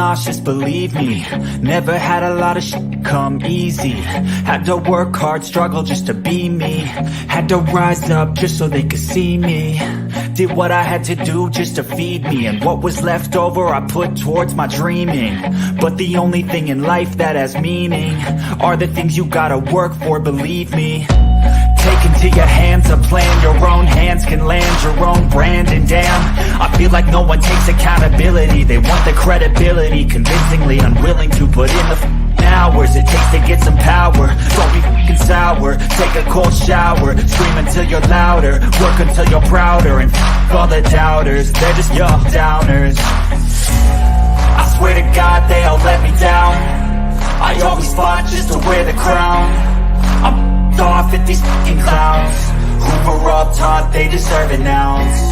nauseous, believe me. Never had a lot of shit come easy. Had to work hard, struggle just to be me. Had to rise up just so they could see me. Did what I had to do just to feed me. And what was left over I put towards my dreaming. But the only thing in life that has meaning are the things you gotta work for, believe me. Take into your hands a plan. Your own hands can land your own brand. And damn, I feel like no one takes accountability. They want the credibility, convincingly unwilling to put in the hours it takes to get some power. Don't be f***ing sour. Take a cold shower. Scream until you're louder. Work until you're prouder. And f*** all the doubters. They're just your downers. I swear to God they all let me down. I always fought just to wear the crown. I'm off at these fucking clowns who were all taught they deserve an ounce.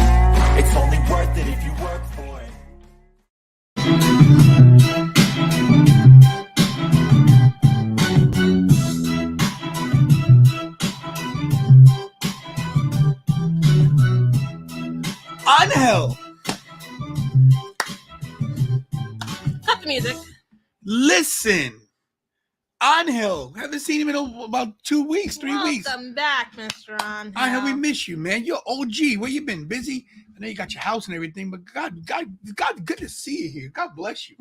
It's only worth it if you work for it. Angel! Cut the music. Listen! Angel, haven't seen him in about 2 weeks, 3 weeks. Welcome back, Mr. Angel. Angel, we miss you, man. You're OG. Where you been? Busy? I know you got your house and everything, but God, good to see you here. God bless you.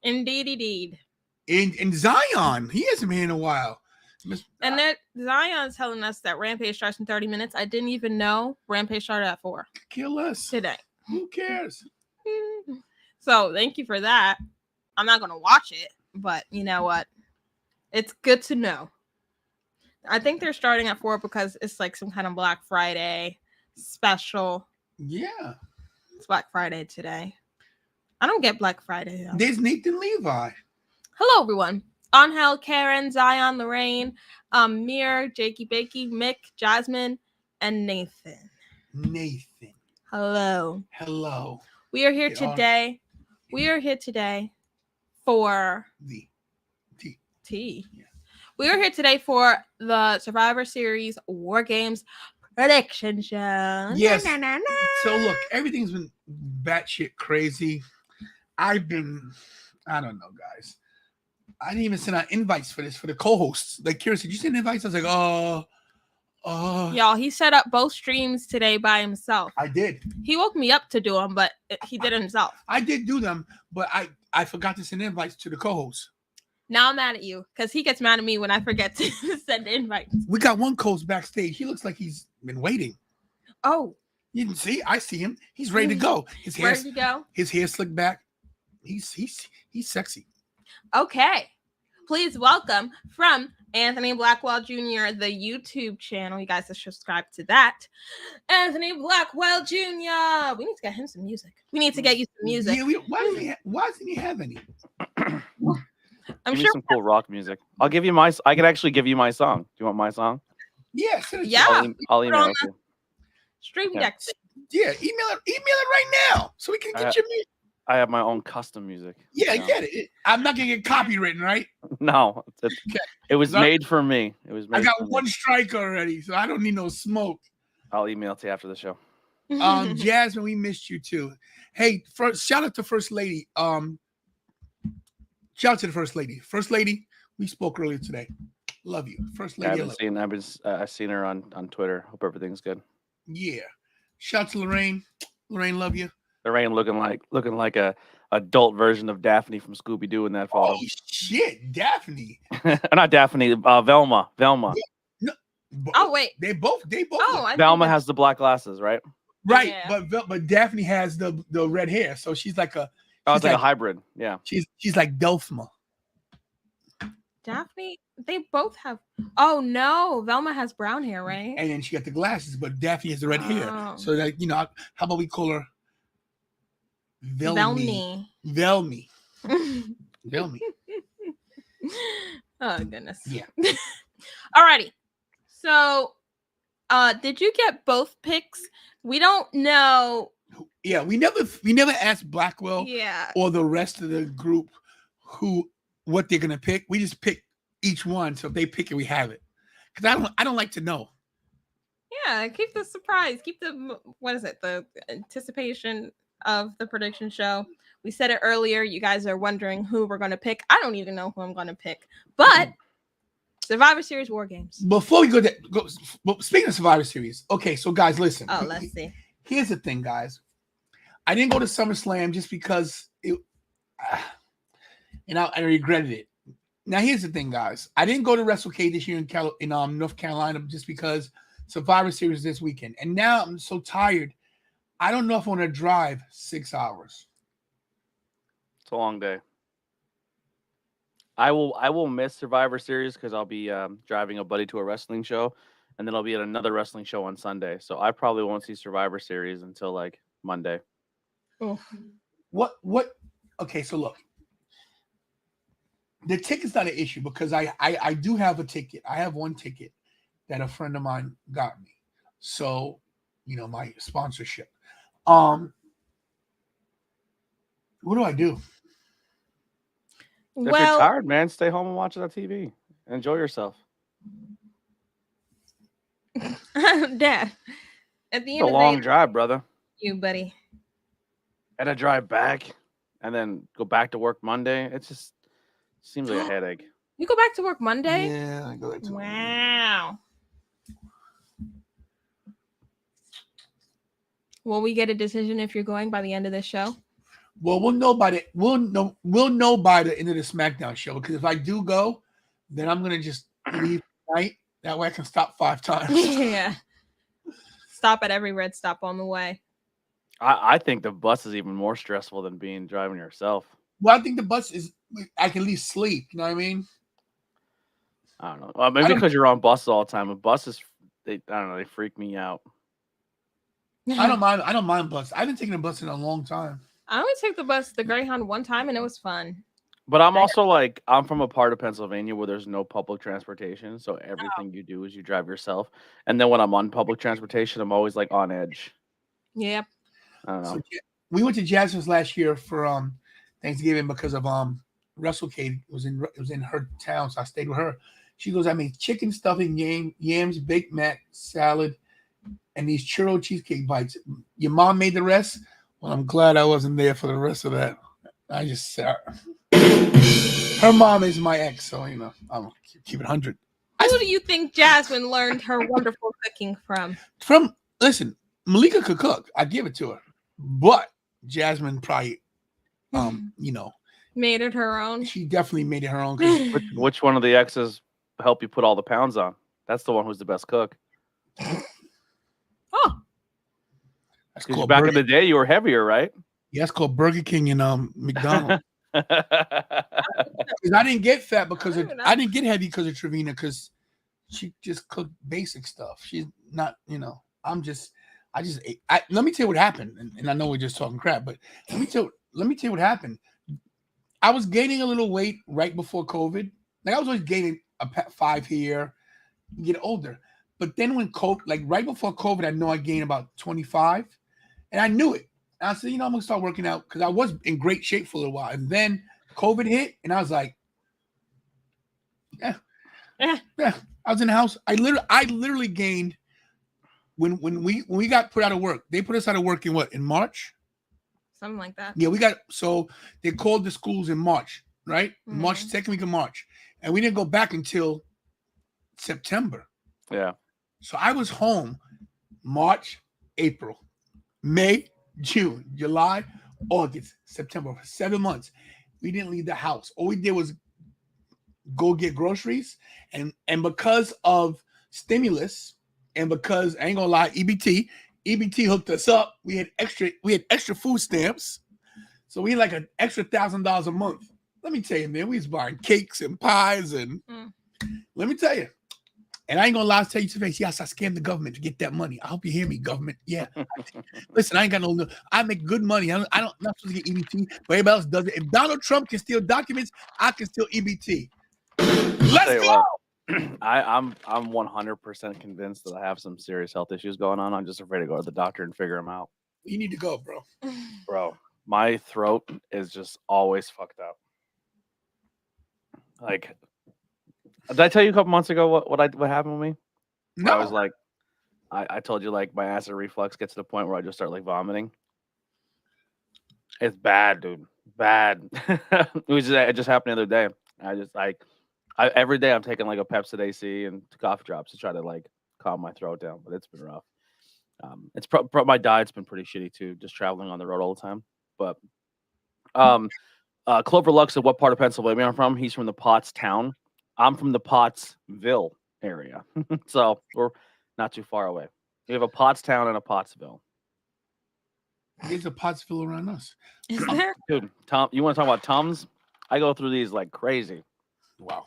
Indeed. And Zion, he hasn't been here in a while. And that Zion's telling us that Rampage starts in 30 minutes. I didn't even know Rampage started at 4. Kill us. Today. Who cares? So thank you for that. I'm not going to watch it, but you know what? It's good to know. I think they're starting at 4 because it's like some kind of Black Friday special. Yeah. It's Black Friday today. I don't get Black Friday though. There's Nathan Levi. Hello, everyone. Angel, Karen, Zion, Lorraine, Mir, Jakey Bakey, Mick, Jasmine, and Nathan. Hello. We are here today. We are here today for Tea. Yeah. We are here today for the Survivor Series WarGames prediction show. Yes. So look, everything's been batshit crazy. I don't know, guys. I didn't even send out invites for this for the co-hosts. Like, Kira, did you send invites? I was like, Y'all, he set up both streams today by himself. I did. He woke me up to do them, but he did it himself. I did do them, but I forgot to send invites to the co-hosts. Now I'm mad at you because he gets mad at me when I forget to send invites. We got one co-host backstage. He looks like he's been waiting. Oh. You can see. I see him. He's ready to go. His hair, ready to go. His hair slicked back. He's sexy. Okay. Please welcome from Anthony Blackwell Jr., the YouTube channel. You guys should subscribe to that. Anthony Blackwell Jr. We need to get him some music. We need to get you some music. Yeah, why doesn't he have any? I'm give sure me some cool rock music. I could actually give you my song. Do you want my song? Yeah. Yeah. I'll email it to you. Stream Yeah. deck. Yeah, email it right now so we can get your music. I have my own custom music. Yeah, I get it. I'm not gonna get copywritten, right? No, it was made for me. It was made. I got for me. one strike already, so I don't need no smoke. I'll email it to you after the show. Jasmine, we missed you too. Hey, shout out to First Lady. Shout out to the First Lady. First Lady, we spoke earlier today. Love you, First Lady. I've seen her on Twitter. Hope everything's good. Yeah. Shout out to Lorraine. Lorraine, love you. Lorraine looking like a adult version of Daphne from Scooby Doo in that photo. Oh shit, Daphne. Not Daphne. Velma. Yeah. No, Oh wait. They both. Oh, Velma has the black glasses, right? Right, Yeah. but Daphne has the red hair, so she's like a. Oh, it's like a hybrid. Yeah. She's like Delphma. Daphne. They both have. Oh no, Velma has brown hair, right? And then she got the glasses, but Daphne has the red hair. Oh. So that how about we call her Velmy? Velmy. Velmy. Oh goodness. Yeah. Alrighty. So, did you get both picks? We don't know. Yeah, we never asked Blackwell Yeah. or the rest of the group what they're gonna pick. We just pick each one. So if they pick it, we have it. Because I don't like to know. Yeah, keep the surprise. Keep the, what is it? The anticipation of the prediction show. We said it earlier. You guys are wondering who we're going to pick. I don't even know who I'm going to pick. But Survivor Series War Games. Before we go, speaking of Survivor Series, okay, so guys, listen. Oh, let's see. Here's the thing, guys. I didn't go to SummerSlam just because I regretted it. Now, here's the thing, guys. I didn't go to WrestleCade this year in North Carolina just because Survivor Series this weekend. And now I'm so tired. I don't know if I want to drive 6 hours. It's a long day. I will miss Survivor Series because I'll be driving a buddy to a wrestling show, and then I'll be at another wrestling show on Sunday. So I probably won't see Survivor Series until like Monday. Oh. What? Okay, so look. The ticket's not an issue because I do have a ticket. I have one ticket that a friend of mine got me. So, my sponsorship. What do I do? If you're tired, man, stay home and watch it on TV. Enjoy yourself. Dad, at the end It's a of the long day, drive, brother. you, buddy. And I drive back and then go back to work Monday. It just seems like a headache. You go back to work Monday? Yeah, I go back to work. Wow. Will we get a decision if you're going by the end of this show? Well, we'll know by the end of the SmackDown show, because if I do go, then I'm gonna just leave tonight. That way I can stop 5 times. Yeah. Stop at every red stop on the way. I think the bus is even more stressful than driving yourself. Well, I think the bus is, I can at least sleep. You know what I mean? I don't know. Well, maybe because you're on buses all the time. But buses, I don't know, they freak me out. I don't mind bus. I've been taking a bus in a long time. I only took the Greyhound one time, and it was fun. But I'm also I'm from a part of Pennsylvania where there's no public transportation. So everything you do is you drive yourself. And then when I'm on public transportation, I'm always like on edge. Yep. I don't know. So, we went to Jasmine's last year for Thanksgiving because of WrestleCade. It was in her town, so I stayed with her. She goes, I made chicken stuffing, yams, baked mac, salad, and these churro cheesecake bites. Your mom made the rest? Well, I'm glad I wasn't there for the rest of that. I just said, her mom is my ex, so I'm keep it 100. Who do you think Jasmine learned her wonderful cooking from? Listen, Malika could cook. I give it to her, but Jasmine probably, made it her own. She definitely made it her own. Which one of the exes help you put all the pounds on? That's the one who's the best cook. Oh, because back in the day, you were heavier, right? Yeah, it's called Burger King and McDonald's. I didn't get fat because I didn't get heavy because of Trevina, because she just cooked basic stuff. She's not, I just ate. Let me tell you what happened, and I know we're just talking crap, but let me tell you what happened. I was gaining a little weight right before COVID. Like I was always gaining a 5 here. You get older, but then when COVID, like right before COVID, I know I gained about 25, and I knew it. And I said, I'm gonna start working out because I was in great shape for a little while, and then COVID hit, and I was like, yeah. I was in the house. I literally gained when we got put out of work. They put us out of work in March, something like that. Yeah, so they called the schools in March, right? Mm-hmm. March, second week of March, and we didn't go back until September. Yeah. So I was home March, April, May, June, July, August, September, for 7 months. We didn't leave the house. All we did was go get groceries, and because of stimulus, and because I ain't gonna lie, EBT hooked us up. We had extra food stamps, so we had like an extra $1,000 a month. Let me tell you, man, we was buying cakes and pies, and let me tell you. And I ain't gonna lie, tell you to face. Yes, I scammed the government to get that money. I hope you hear me, government. Yeah. Listen, I ain't got no. I make good money. I'm not supposed to get EBT, but everybody else does it. If Donald Trump can steal documents, I can steal EBT. Let's go. I'm 100% convinced that I have some serious health issues going on. I'm just afraid to go to the doctor and figure them out. You need to go, bro. Bro, my throat is just always fucked up. Like, did I tell you a couple months ago what happened with me? No. I was like, I told you like my acid reflux gets to the point where I just start like vomiting. It's bad, dude. Bad. It just happened the other day. Every day I'm taking like a Pepsid AC and cough drops to try to like calm my throat down, but it's been rough. My diet's been pretty shitty too, just traveling on the road all the time. But Clover Lux said, what part of Pennsylvania I'm from? He's from the Pottstown. I'm from the Pottsville area, so we're not too far away. We have a Pottstown and a Pottsville. There's a Pottsville around us. Is there? Dude, Tom, you want to talk about Tums? I go through these like crazy. Wow.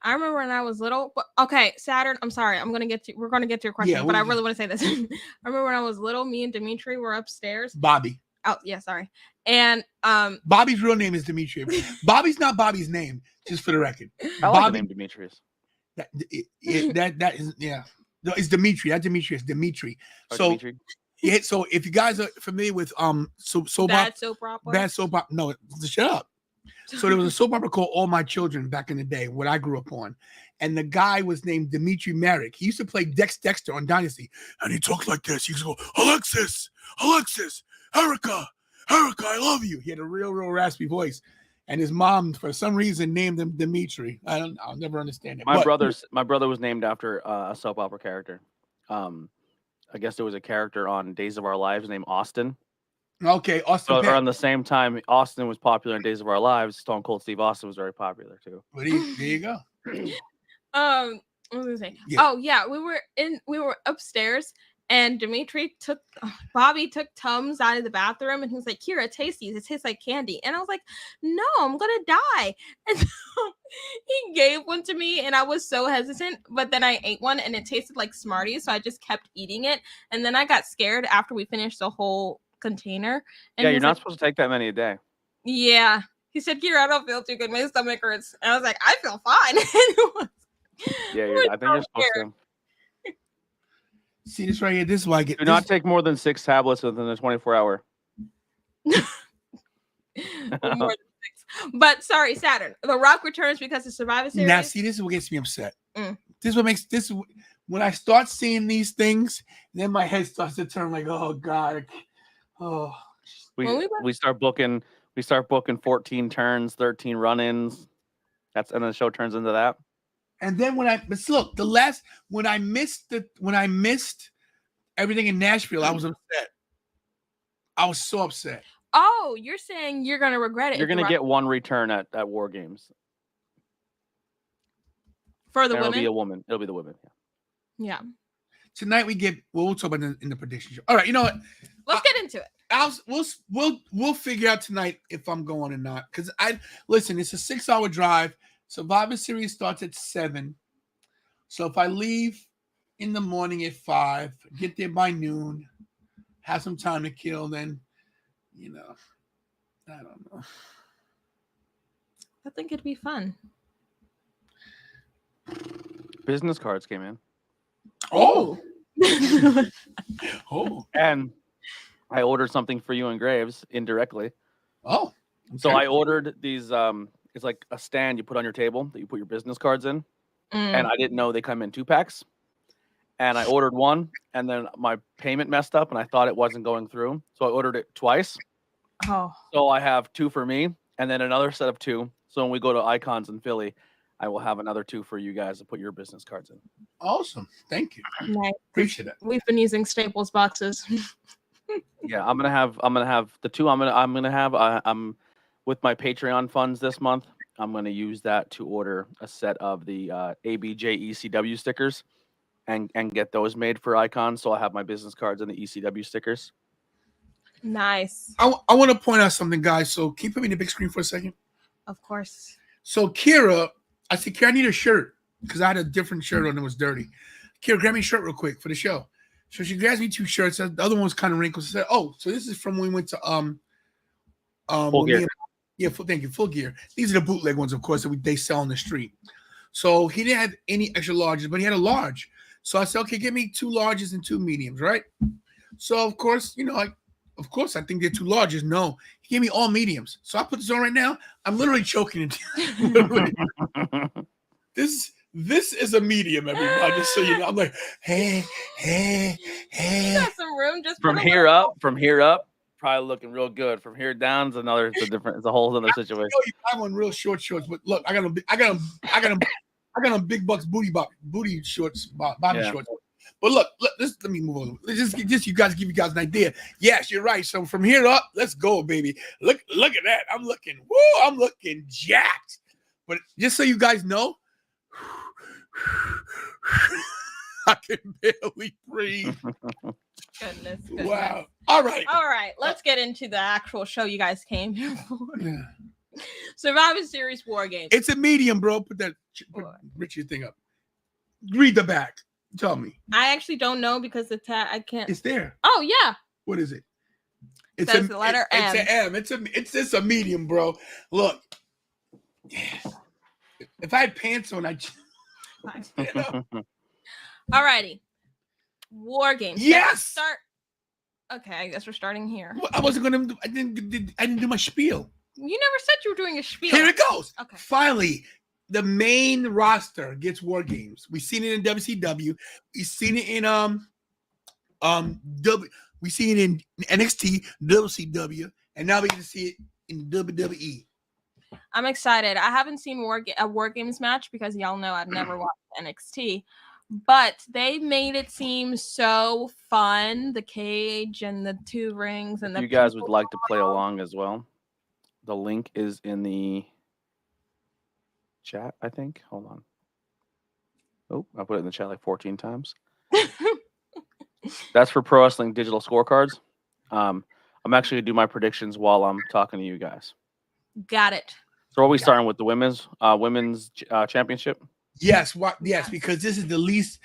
I remember when I was little. Okay, Saturn. I'm sorry. We're gonna get to your question, but I really want to say this. I remember when I was little. Me and Dimitri were upstairs. Bobby. Oh yeah, sorry. And Bobby's real name is Dimitri. Bobby's not Bobby's name, just for the record. I like the name Demetrius. That is No, it's Dimitri. Not Demetrius. Dimitri. Oh, So Dimitri? yeah. So if you guys are familiar with bad soap opera. No, shut up. So there was a soap opera called All My Children back in the day, what I grew up on. And the guy was named Dimitri Merrick. He used to play Dexter on Dynasty. And he talked like this. He used to go, Alexis, Erica, I love you. He had a real raspy voice. And his mom, for some reason, named him Dimitri. I'll never understand it. My brother was named after a soap opera character. I guess there was a character on Days of Our Lives named Austin. Okay, Austin. So around the same time, Austin was popular in Days of Our Lives. Stone Cold Steve Austin was very popular too. There you go. What was I gonna say? Yeah. Oh yeah, we were upstairs, and Bobby took Tums out of the bathroom, and he was like, "Kira, taste these. It tastes like candy." And I was like, "No, I'm gonna die." And so he gave one to me, and I was so hesitant. But then I ate one, and it tasted like Smarties, so I just kept eating it. And then I got scared after we finished the whole container. And yeah, you're not supposed to take that many a day. Yeah. He said, Kira, I don't feel too good. My stomach hurts. And I was like, I feel fine. I think you're supposed to. See this right here? This is why I get. Do not take more than 6 tablets within the 24-hour. More than 6. But sorry, Saturn. The Rock returns because of Survivor Series. Now, see, this is what gets me upset. This is what makes this. When I start seeing these things, then my head starts to turn like, oh God. Oh, we start booking 14 turns, 13 run-ins. And then the show turns into that. And then when I missed everything in Nashville, I was upset. I was so upset. Oh, you're saying you're gonna regret it. You're gonna get one return at WarGames. For the women? It'll be a woman. It'll be the women. Yeah. Tonight we'll talk about it in the prediction show. All right, you know what? Let's get into it. We'll figure out tonight if I'm going or not. Because listen, it's a 6-hour drive. Survivor Series starts at 7. So if I leave in the morning at 5, get there by noon, have some time to kill, then I don't know. I think it'd be fun. Business cards came in. Oh. Oh. And I ordered something for you and Graves indirectly. Oh. Okay. So I ordered these it's like a stand you put on your table that you put your business cards in. And I didn't know they come in 2-packs. And I ordered one, and then my payment messed up, and I thought it wasn't going through. So I ordered it twice. Oh. So I have 2 for me, and then another set of 2. So when we go to Icons in Philly, I will have another 2 for you guys to put your business cards in. Awesome. Thank you. Nice. Appreciate it. We've been using Staples boxes. Yeah, I'm gonna have the 2. I'm with my Patreon funds this month. I'm gonna use that to order a set of the ABJ ECW stickers and get those made for Icons. So I have my business cards and the ECW stickers. Nice. I want to point out something, guys. So can you put me in the big screen for a second? Of course. So Kira, I said, Kira, I need a shirt because I had a different shirt on that was dirty. Kira, grab me a shirt real quick for the show. So she grabs me 2 shirts. The other one was kind of wrinkled. She said, "Oh, so this is from when we went to Full Gear." Thank you, Full Gear. These are the bootleg ones, of course, that they sell on the street. So he didn't have any extra larges, but he had a large. So I said, okay, give me 2 larges and 2 mediums, right? So of course, I think they're 2 larges. No, he gave me all mediums. So I put this on right now. I'm literally choking it. This is a medium, everybody. Just so you know, I'm like, hey. You got some room just from here up, probably looking real good. From here down, it's a whole other situation. You got on real short shorts, but look, I got on big bucks booty shorts, bottom shorts. But look, let me move on. Just you guys give you guys an idea. Yes, you're right. So from here up, let's go, baby. Look at that. I'm looking jacked. But just so you guys know, I can barely breathe. Goodness. Wow. All right. Let's get into the actual show you guys came here for. Yeah. Survivor Series War Games. It's a medium, bro. Put Richard thing up. Read the back. Tell me. I actually don't know because the tag I can't. It's there. Oh yeah. What is it? It's the letter M. It's an M. It's just a medium, bro. Look. If I had pants on, I'd stand up. Alrighty. War Games. Yes. Start. Okay, I guess we're starting here. Well, I wasn't gonna. I didn't do my spiel. You never said you were doing a spiel. Here it goes. Okay. Finally, the main roster gets War Games. We've seen it in WCW. We've seen it in we see it in NXT, WCW, and now we get to see it in WWE. I'm excited. I haven't seen a War Games match because y'all know I've never watched NXT, but they made it seem so fun. The cage and the 2 rings and you guys would like to play along as well. The link is in the chat, I think. Hold on. Oh, I put it in the chat like 14 times. That's for Pro Wrestling Digital Scorecards. I'm actually going to do my predictions while I'm talking to you guys. Got it. So are we starting with the women's championship? Yes. Yes, because this is the least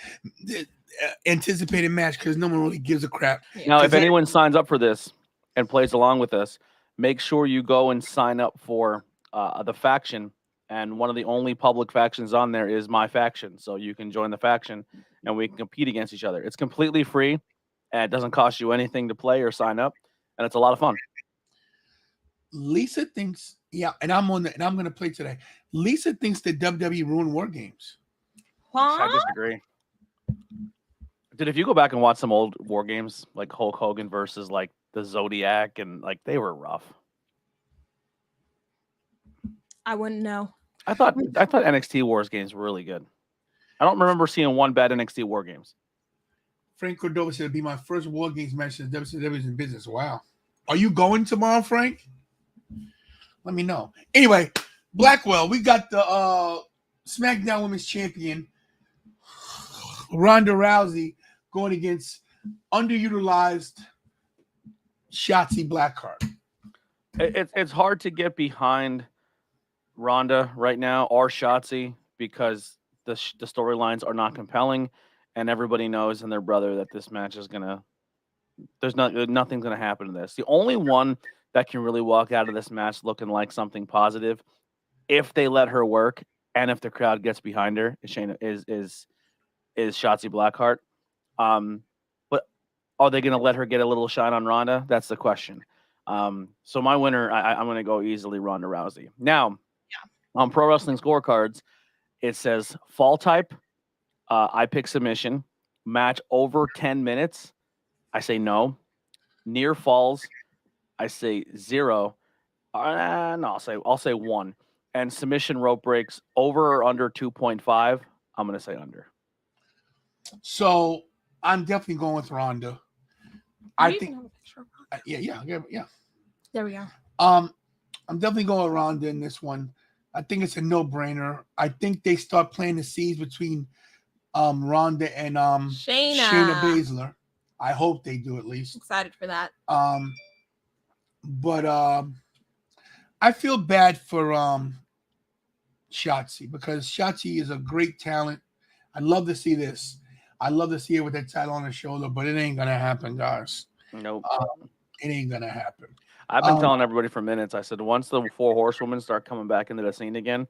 anticipated match because no one really gives a crap. Now, if anyone signs up for this and plays along with us, make sure you go and sign up for the faction. And one of the only public factions on there is my faction. So you can join the faction and we can compete against each other. It's completely free and it doesn't cost you anything to play or sign up. And it's a lot of fun. Lisa thinks, and I'm going to play today. Lisa thinks that WWE ruined War Games. Huh? I disagree. Dude, if you go back and watch some old War Games, like Hulk Hogan versus like the Zodiac, and like they were rough. I wouldn't know. I thought NXT Wars games were really good. I don't remember seeing one bad NXT War Games. Frank Cordova said it'd be my first War Games match since WCW was in business. Wow. Are you going tomorrow, Frank? Let me know. Anyway, Blackwell, we got the SmackDown Women's Champion, Ronda Rousey, going against underutilized Shotzi Blackheart. It's hard to get behind Ronda right now or Shotzi because the storylines are not compelling, and everybody knows and their brother that this match is nothing's gonna happen to this. The only one that can really walk out of this match looking like something positive, if they let her work and if the crowd gets behind her, is Shotzi Blackheart. But are they gonna let her get a little shine on Ronda? That's the question. So my winner, I'm gonna go easily Ronda Rousey. Now, on Pro Wrestling Scorecards, it says fall type. I pick submission. Match over 10 minutes. I say no. Near falls. I say 0. No, I'll say 1. And submission rope breaks over or under 2.5. I'm gonna say under. So I'm definitely going with Ronda. I think. Yeah. There we go. I'm definitely going with Ronda in this one. I think it's a no-brainer. I think they start playing the seeds between Ronda and Shayna Baszler. I hope they do at least. Excited for that. But I feel bad for Shotzi because Shotzi is a great talent. I'd love to see this. I'd love to see her with that title on her shoulder, but it ain't gonna happen, guys. Nope. It ain't gonna happen. I've been telling everybody for minutes. I said once the 4 horsewomen start coming back into the scene again,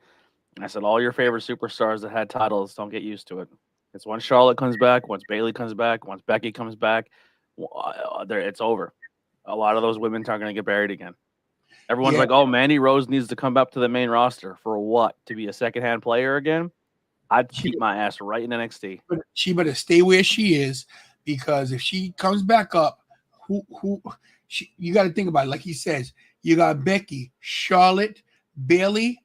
I said all your favorite superstars that had titles, don't get used to it. It's once Charlotte comes back, once Bayley comes back, once Becky comes back, it's over. A lot of those women aren't going to get buried again. Everyone's like, oh, Mandy Rose needs to come up to the main roster. For what? To be a secondhand player again? I'd keep my ass right in NXT. She better stay where she is because if she comes back up, who You got to think about it. Like he says, you got Becky, Charlotte, Bailey,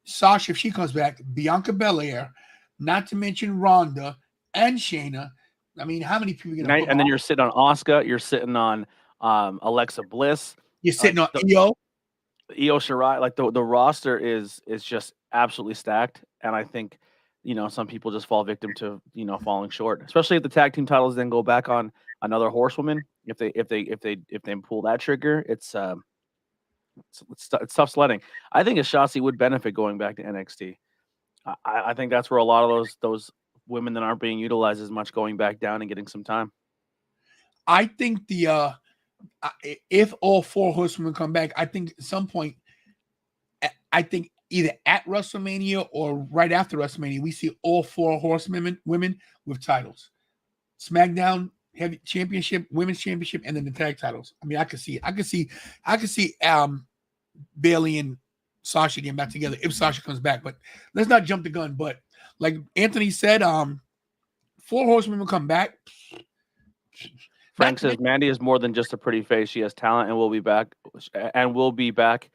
Sasha if she comes back, Bianca Belair, not to mention Ronda and Shayna. I mean, how many people are gonna put And then you're sitting on Asuka, you're sitting on Alexa Bliss, you're sitting on Io Shirai. Like the roster is just absolutely stacked, and I think some people just fall victim to falling short, especially if the tag team titles then go back on another horsewoman. If they pull that trigger, it's tough sledding. I think a Shotzi would benefit going back to NXT. I think that's where a lot of those women that aren't being utilized as much going back down and getting some time. I think if all 4 horsewomen come back, I think at some point, I think either at WrestleMania or right after WrestleMania, we see all 4 women with titles. SmackDown heavy championship, women's championship, and then the tag titles. I mean, I could see it. I could see Bailey and Sasha getting back together if Sasha comes back. But let's not jump the gun. But like Anthony said, 4 horsewomen will come back. Frank says Mandy is more than just a pretty face. She has talent and will be back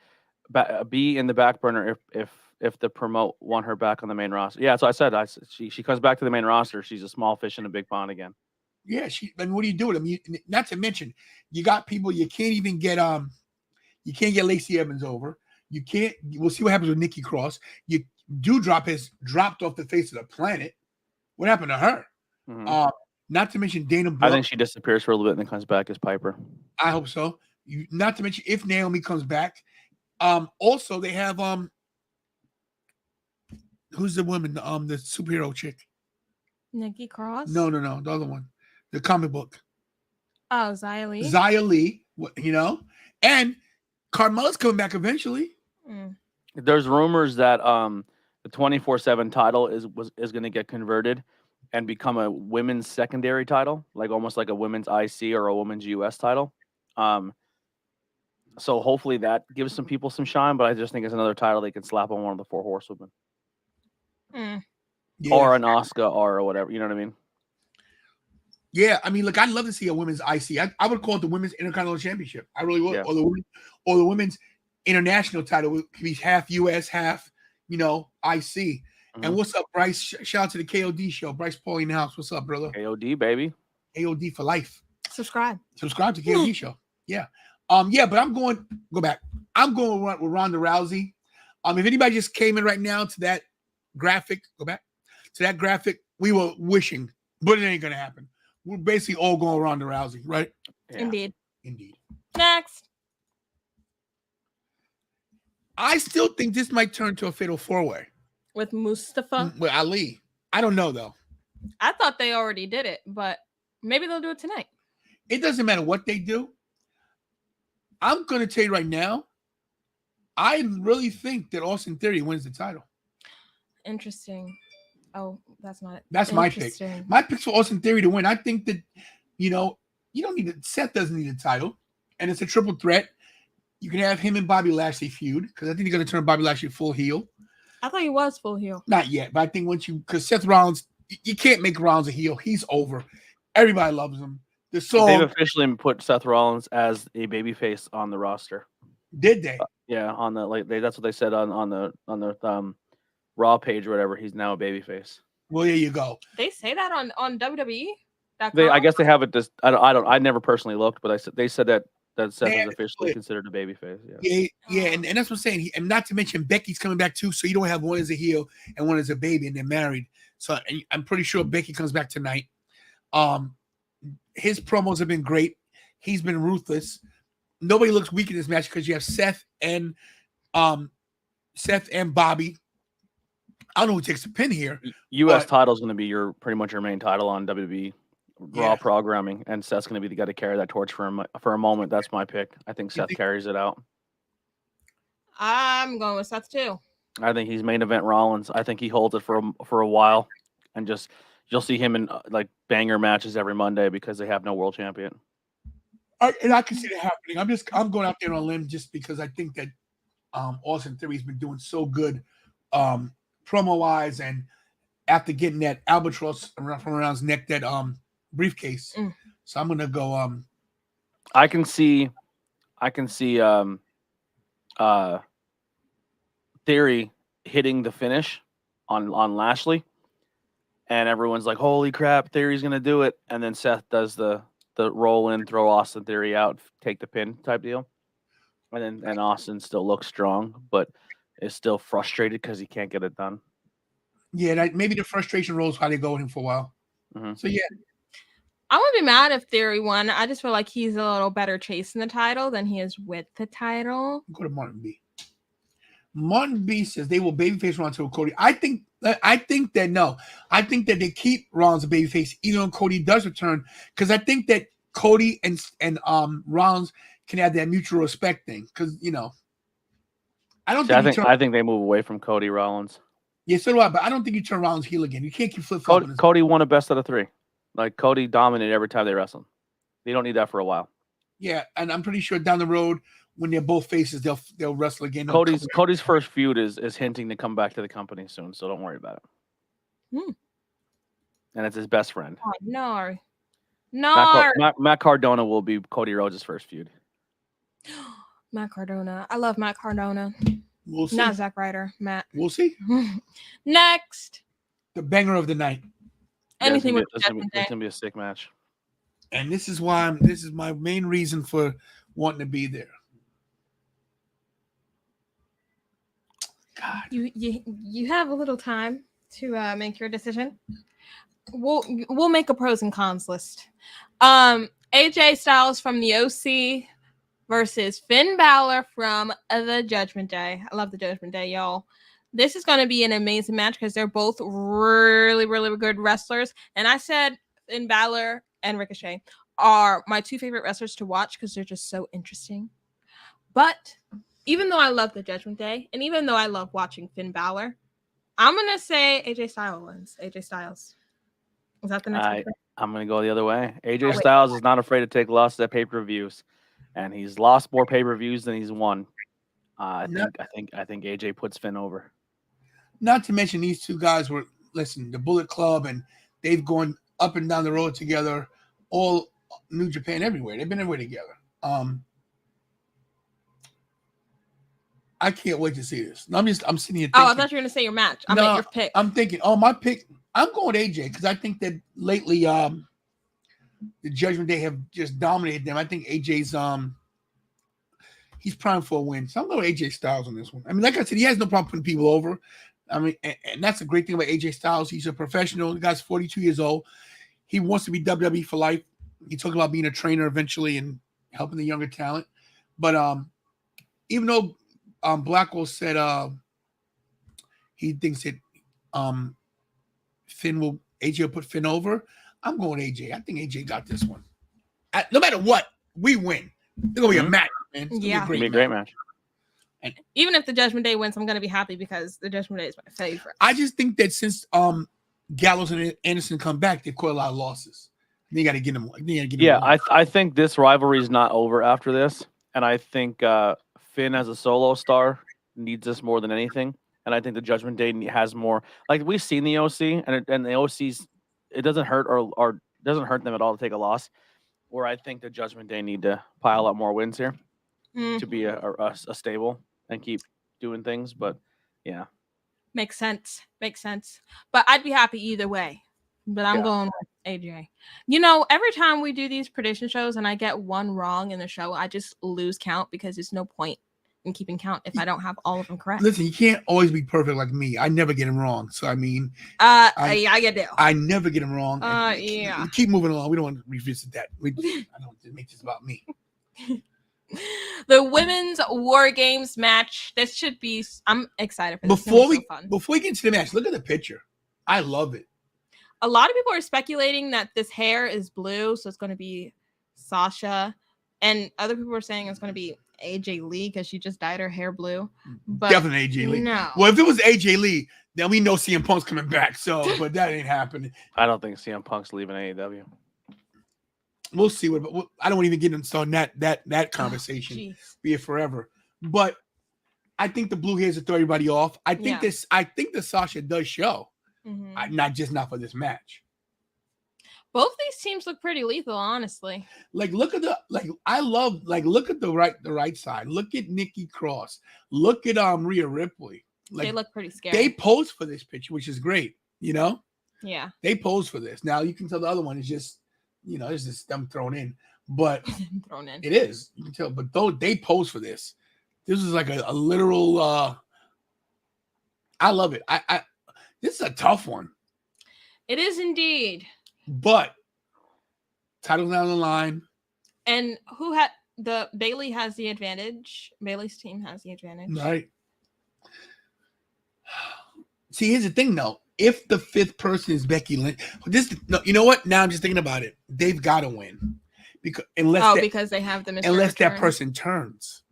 be in the back burner if the promote want her back on the main roster. Yeah, so I said she comes back to the main roster. She's a small fish in a big pond again. Yeah, what do you do with them? Not to mention, you got people you can't even get you can't get Lacey Evans over. You can't. We'll see what happens with Nikki Cross. Doudrop has dropped off the face of the planet. What happened to her? Mm-hmm. Not to mention Dana Brooke. I think she disappears for a little bit and then comes back as Piper. I hope so. Not to mention if Naomi comes back. Also, they have who's the woman? The superhero chick. Nikki Cross? No, the other one. The comic book. Oh, Xia Li. Xia Li, and Carmella's coming back eventually. There's rumors that the 24/7 title is going to get converted and become a women's secondary title, like almost like a women's IC or a women's US title. So hopefully that gives some people some shine, but I just think it's another title they can slap on one of the 4 horsewomen. Yeah. Or an Asuka or whatever, you know what I mean? Yeah, I mean, look, I'd love to see a women's IC. I would call it the Women's Intercontinental Championship. I really would. Yeah. Or the Women's International title. It could be half US, half, IC. Mm-hmm. And what's up, Bryce? Shout out to the KOD show. Bryce Paulie in the house. What's up, brother? KOD, baby. KOD for life. Subscribe to KOD show. Yeah. But I'm going back. I'm going with Ronda Rousey. If anybody just came in right now to that graphic, go back to that graphic. We were wishing, but it ain't gonna happen. We're basically all going Ronda Rousey, right? Yeah. Indeed. Next. I still think this might turn to a fatal 4-way. With Mustafa? With Ali. I don't know, though. I thought they already did it, but maybe they'll do it tonight. It doesn't matter what they do. I'm going to tell you right now, I really think that Austin Theory wins the title. Interesting. Oh, that's not it. That's my pick. My pick's for Austin Theory to win. I think that, you don't need it. Seth doesn't need a title, and it's a triple threat. You can have him and Bobby Lashley feud, because I think they're going to turn Bobby Lashley full heel. I thought he was full heel. Not yet, but I think because Seth Rollins, you can't make Rollins a heel. He's over. Everybody loves him. They've officially put Seth Rollins as a babyface on the roster. Did they? Yeah, on the that's what they said on the Raw page or whatever. He's now a babyface. Well, there you go. They say that on WWE. I guess they have it. Just I never personally looked, but they said that Seth is officially considered a babyface. Yeah, and that's what I'm saying. And not to mention Becky's coming back too, so you don't have one as a heel and one as a baby, and they're married. So I'm pretty sure Becky comes back tonight. His promos have been great. He's been ruthless. Nobody looks weak in this match because you have Seth and Bobby. I don't know who takes the pin here. U.S. title is going to be pretty much your main title on WWE Raw programming, and Seth's going to be the guy to carry that torch for a moment. That's my pick. I think Seth carries it out. I'm going with Seth too. I think he's main event Rollins. I think he holds it for a while, and just you'll see him in like banger matches every Monday because they have no world champion. And I can see that happening. I'm going out there on a limb just because I think that Austin Theory's been doing so good promo wise, and after getting that albatross from around his neck, that briefcase, So I'm gonna go. I can see Theory hitting the finish on Lashley, and everyone's like, "Holy crap, Theory's gonna do it!" And then Seth does the roll in, throw Austin Theory out, take the pin type deal, and Austin still looks strong, but is still frustrated because he can't get it done. Yeah, maybe the frustration rolls how they go with him for a while. Mm-hmm. So yeah. I wouldn't be mad if Theory won. I just feel like he's a little better chasing the title than he is with the title. Go to Martin B. Martin B says they will babyface Ronda until Cody. I think that no. I think that they keep Rollins a babyface even when Cody does return, because I think that Cody and Rollins can have that mutual respect thing. Because I don't think I think they move away from Cody Rollins. Yeah, so do I. But I don't think you turn Rollins heel again. You can't keep flip flopping. Cody won a best out of 3. Like Cody dominated every time they wrestled. They don't need that for a while. Yeah, and I'm pretty sure down the road when they're both faces, they'll wrestle again. Cody's first feud is hinting to come back to the company soon, so don't worry about it. And it's his best friend. Oh, no. Matt Cardona will be Cody Rhodes' first feud. Matt Cardona. I love Matt Cardona. We'll see. Not Zack Ryder. Matt. We'll see. Next. The banger of the night. Anything with it's gonna be a sick match. And this is why this is my main reason for wanting to be there. God. You have a little time to make your decision. We'll make a pros and cons list. AJ Styles from the OC versus Finn Balor from the Judgment Day. I love the Judgment Day, y'all. This is going to be an amazing match because they're both really, really good wrestlers. And I said Finn Balor and Ricochet are my 2 favorite wrestlers to watch because they're just so interesting. But even though I love the Judgment Day, and even though I love watching Finn Balor, I'm going to say AJ Styles wins. AJ Styles. Is that the next one? I'm going to go the other way. AJ Styles is not afraid to take losses at pay-per-views. And he's lost more pay-per-views than he's won. I think AJ puts Finn over. Not to mention these 2 guys were the Bullet Club, and they've gone up and down the road together, all New Japan everywhere. They've been everywhere together. I can't wait to see this. I'm sitting here thinking, I thought you were going to say your match. I meant your pick. I'm thinking, my pick. I'm going AJ because I think that lately the Judgment Day have just dominated them. I think AJ's he's primed for a win. So I'm going AJ Styles on this one. I mean, like I said, he has no problem putting people over. I mean, and that's a great thing about AJ Styles. He's a professional. The guy's 42 years old. He wants to be WWE for life. He talked about being a trainer eventually and helping the younger talent. But even though Blackwell said he thinks that AJ will put Finn over, I'm going AJ. I think AJ got this one. No matter what, we win. It's going to be a match, man. It's going to be a great match. And even if the Judgment Day wins, I'm going to be happy because the Judgment Day is my favorite. I just think that since Gallows and Anderson come back, they've caught a lot of losses. They got to get them. I think this rivalry is not over after this, and I think Finn as a solo star needs this more than anything. And I think the Judgment Day has more. Like we've seen the OC, and the OC's, it doesn't hurt or doesn't hurt them at all to take a loss. Where I think the Judgment Day need to pile up more wins here to be a stable and keep doing things. But yeah, makes sense. But I'd be happy either way. But I'm going with AJ. Every time we do these prediction shows and I get one wrong in the show, I just lose count because there's no point in keeping count if I don't have all of them correct. Listen, you can't always be perfect like me. I never get them wrong. So I mean, I get it. I never get them wrong. Yeah. Keep moving along. We don't want to revisit that. I don't want to make this about me. The women's WarGames match. This should be. I'm excited for this. Before we get into the match, look at the picture. I love it. A lot of people are speculating that this hair is blue, so it's going to be Sasha, and other people are saying it's going to be AJ Lee because she just dyed her hair blue. But definitely AJ Lee. No. Well, if it was AJ Lee, then we know CM Punk's coming back. So, but that ain't happening. I don't think CM Punk's leaving AEW. We'll see what. I don't even get into that conversation. Be it forever. But I think the blue hairs will throw everybody off. I think the Sasha does show. Not for this match. Both these teams look pretty lethal, honestly. Like, look at the look at the right side. Look at Nikki Cross. Look at Rhea Ripley. Like, They look pretty scary. they posed for this picture, which is great. You know, Yeah. they posed for this. Now you can tell the other one is just, it's just them thrown in. But Thrown in. it is. You can tell. But though they posed for this, this is like a literal. I love it. This is a tough one. It is indeed. But titles down the line. And who had Bailey has the advantage. Bailey's team has the advantage. Right. See, here's the thing though. If the fifth person is Becky Lynch, you know what? Now I'm just thinking about it. They've got to win. Because they have the Mr. Unless Return. that person turns.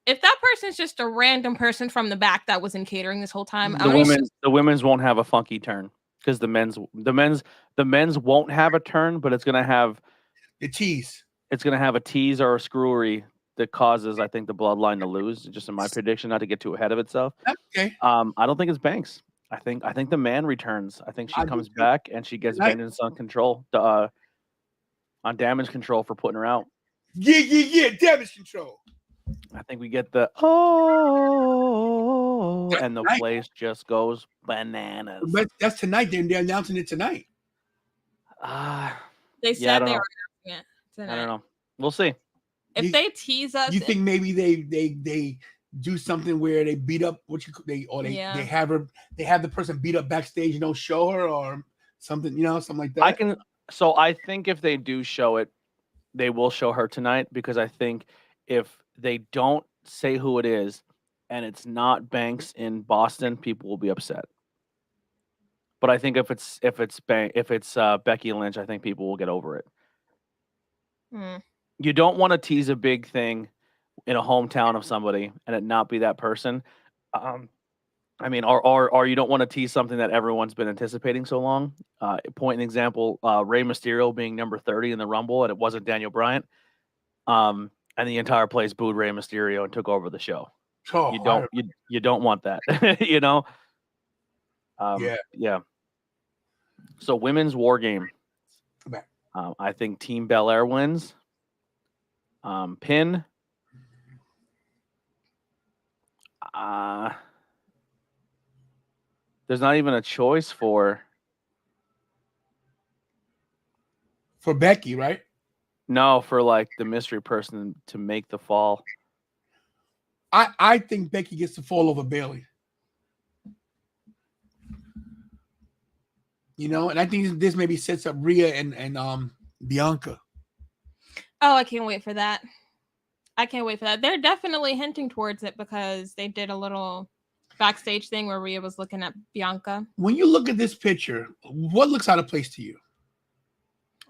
If that person's just a random person from the back that was in catering this whole time, the women's won't have a funky turn because the men's won't have a turn, but it's gonna have the tease. It's gonna have a tease or a screwery that causes, I think, the Bloodline to lose. Just in my prediction, not to get too ahead of itself. Okay. I don't think it's Banks. I think the man returns. I think she comes back and she gets vengeance on control. On damage control for putting her out. Yeah, damage control. I think we get and the place just goes bananas. But that's tonight. They're announcing it tonight. They said they were announcing it tonight. I don't know. We'll see. If they tease us, you think maybe they do something where they beat up they have the person beat up backstage and don't show her or something, something like that. I think if they do show it, they will show her tonight, because I think if they don't say who it is and it's not Banks in Boston, people will be upset. But I think if it's Becky Lynch, I think people will get over it. You don't want to tease a big thing in a hometown of somebody and it not be that person. Or you don't want to tease something that everyone's been anticipating so long. Point an example, Rey Mysterio being number 30 in the Rumble, and it wasn't Daniel Bryant. And the entire place booed Rey Mysterio and took over the show. Oh, you don't want that, Yeah. So women's war game. I think Team Belair wins. Pin. There's not even a choice for Becky, right? No, for like the mystery person to make the fall. I think Becky gets to fall over Bailey. And I think this maybe sets up Rhea and Bianca. Oh, I can't wait for that. They're definitely hinting towards it because they did a little backstage thing where Rhea was looking at Bianca. When you look at this picture, what looks out of place to you?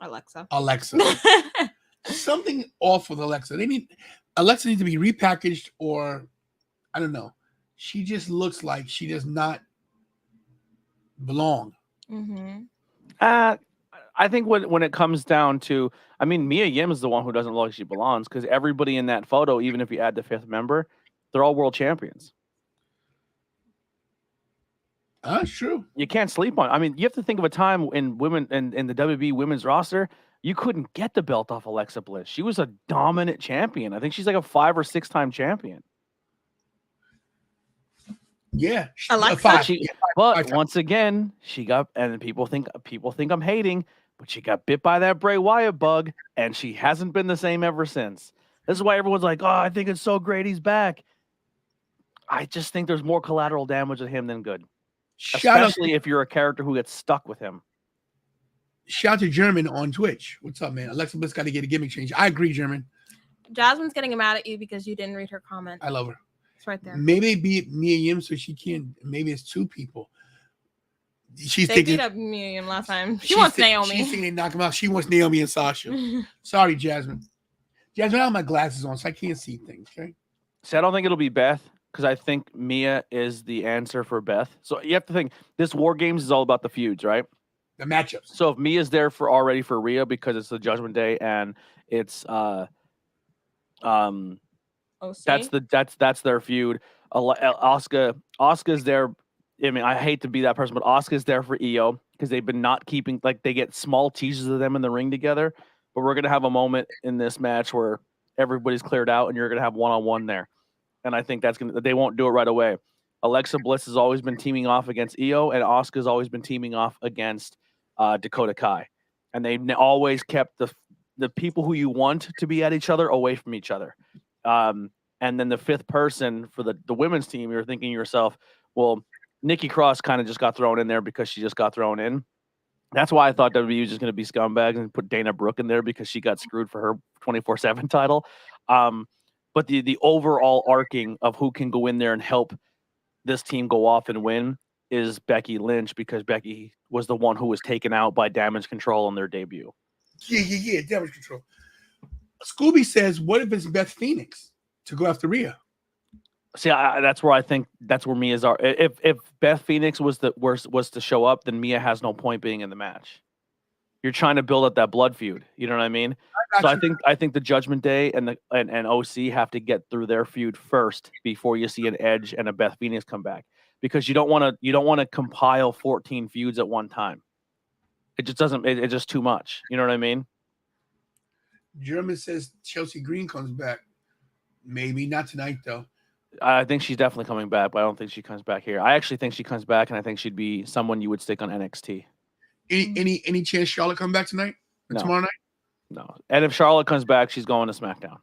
Alexa. Something off with Alexa. Alexa needs to be repackaged, or I don't know. She just looks like she does not belong. Mm-hmm. I think when it comes down to, Mia Yim is the one who doesn't look like she belongs, because everybody in that photo, even if you add the fifth member, they're all world champions. That's true. You can't sleep on. You have to think of a time in the WWE women's roster, you couldn't get the belt off Alexa Bliss. She was a dominant champion. I think she's like a 5 or 6 time champion. Yeah, Alexa. But once again, she got, and people think I'm hating, but she got bit by that Bray Wyatt bug, and she hasn't been the same ever since. This is why everyone's like, "Oh, I think it's so great he's back." I just think there's more collateral damage with him than good. Especially if you're a character who gets stuck with him. Shout to German on Twitch. What's up, man? Alexa Bliss got to get a gimmick change. I agree, German. Jasmine's getting mad at you because you didn't read her comment. I love her. It's right there. Maybe be Mia Yim so she can't. Maybe it's 2 people. They beat up Mia Yim last time. She wants Naomi. She's thinking they knock him out. She wants Naomi and Sasha. Sorry, Jasmine. Jasmine, I have my glasses on, so I can't see things. Okay. So I don't think it'll be Beth, because I think Mia is the answer for Beth. So you have to think, this War Games is all about the feuds, right? The matchups. So if Mia's there already for Rhea because it's the Judgment Day and it's that's their feud. Asuka's there I mean, I hate to be that person, but Asuka's there for Io because they've been not keeping, like, they get small teases of them in the ring together. But we're gonna have a moment in this match where everybody's cleared out, and you're gonna have one-on-one there. And I think they won't do it right away. Alexa Bliss has always been teaming off against Io, and Asuka's always been teaming off against Dakota Kai. And they've always kept the people who you want to be at each other away from each other. And then the fifth person for the women's team, you're thinking to yourself, well, Nikki Cross kind of just got thrown in there because she just got thrown in. That's why I thought WWE was just going to be scumbags and put Dana Brooke in there because she got screwed for her 24/7 title. But the overall arcing of who can go in there and help this team go off and win is Becky Lynch, because Becky was the one who was taken out by Damage CTRL on their debut. Yeah, Damage CTRL. Scooby says, what if it's Beth Phoenix to go after Rhea? See, that's where I think that's where Mia's are. If Beth Phoenix was to show up, then Mia has no point being in the match. You're trying to build up that blood feud. You know what I mean? So I think the Judgment Day and OC have to get through their feud first before you see an Edge and a Beth Phoenix come back, because you don't want to compile 14 feuds at one time. It just doesn't. It's just too much. You know what I mean? German says Chelsea Green comes back. Maybe not tonight though. I think she's definitely coming back, but I don't think she comes back here. I actually think she comes back, and I think she'd be someone you would stick on NXT. Any chance Charlotte come back tonight or No. tomorrow night? No. And if Charlotte comes back, she's going to SmackDown.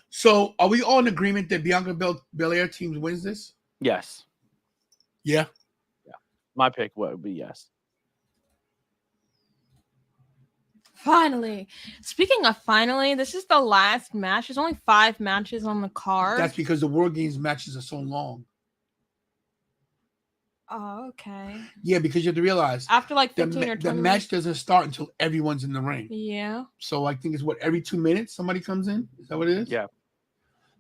So are we all in agreement that Bianca Belair team wins this? Yes. Yeah. My pick would be yes. Finally. Speaking of finally, this is the last match. There's only 5 matches on the card. That's because the WarGames matches are so long. Oh, okay. Yeah, because you have to realize After like 15 or 20 the match doesn't start until everyone's in the ring. Yeah. So I think it's every 2 minutes somebody comes in? Is that what it is? Yeah.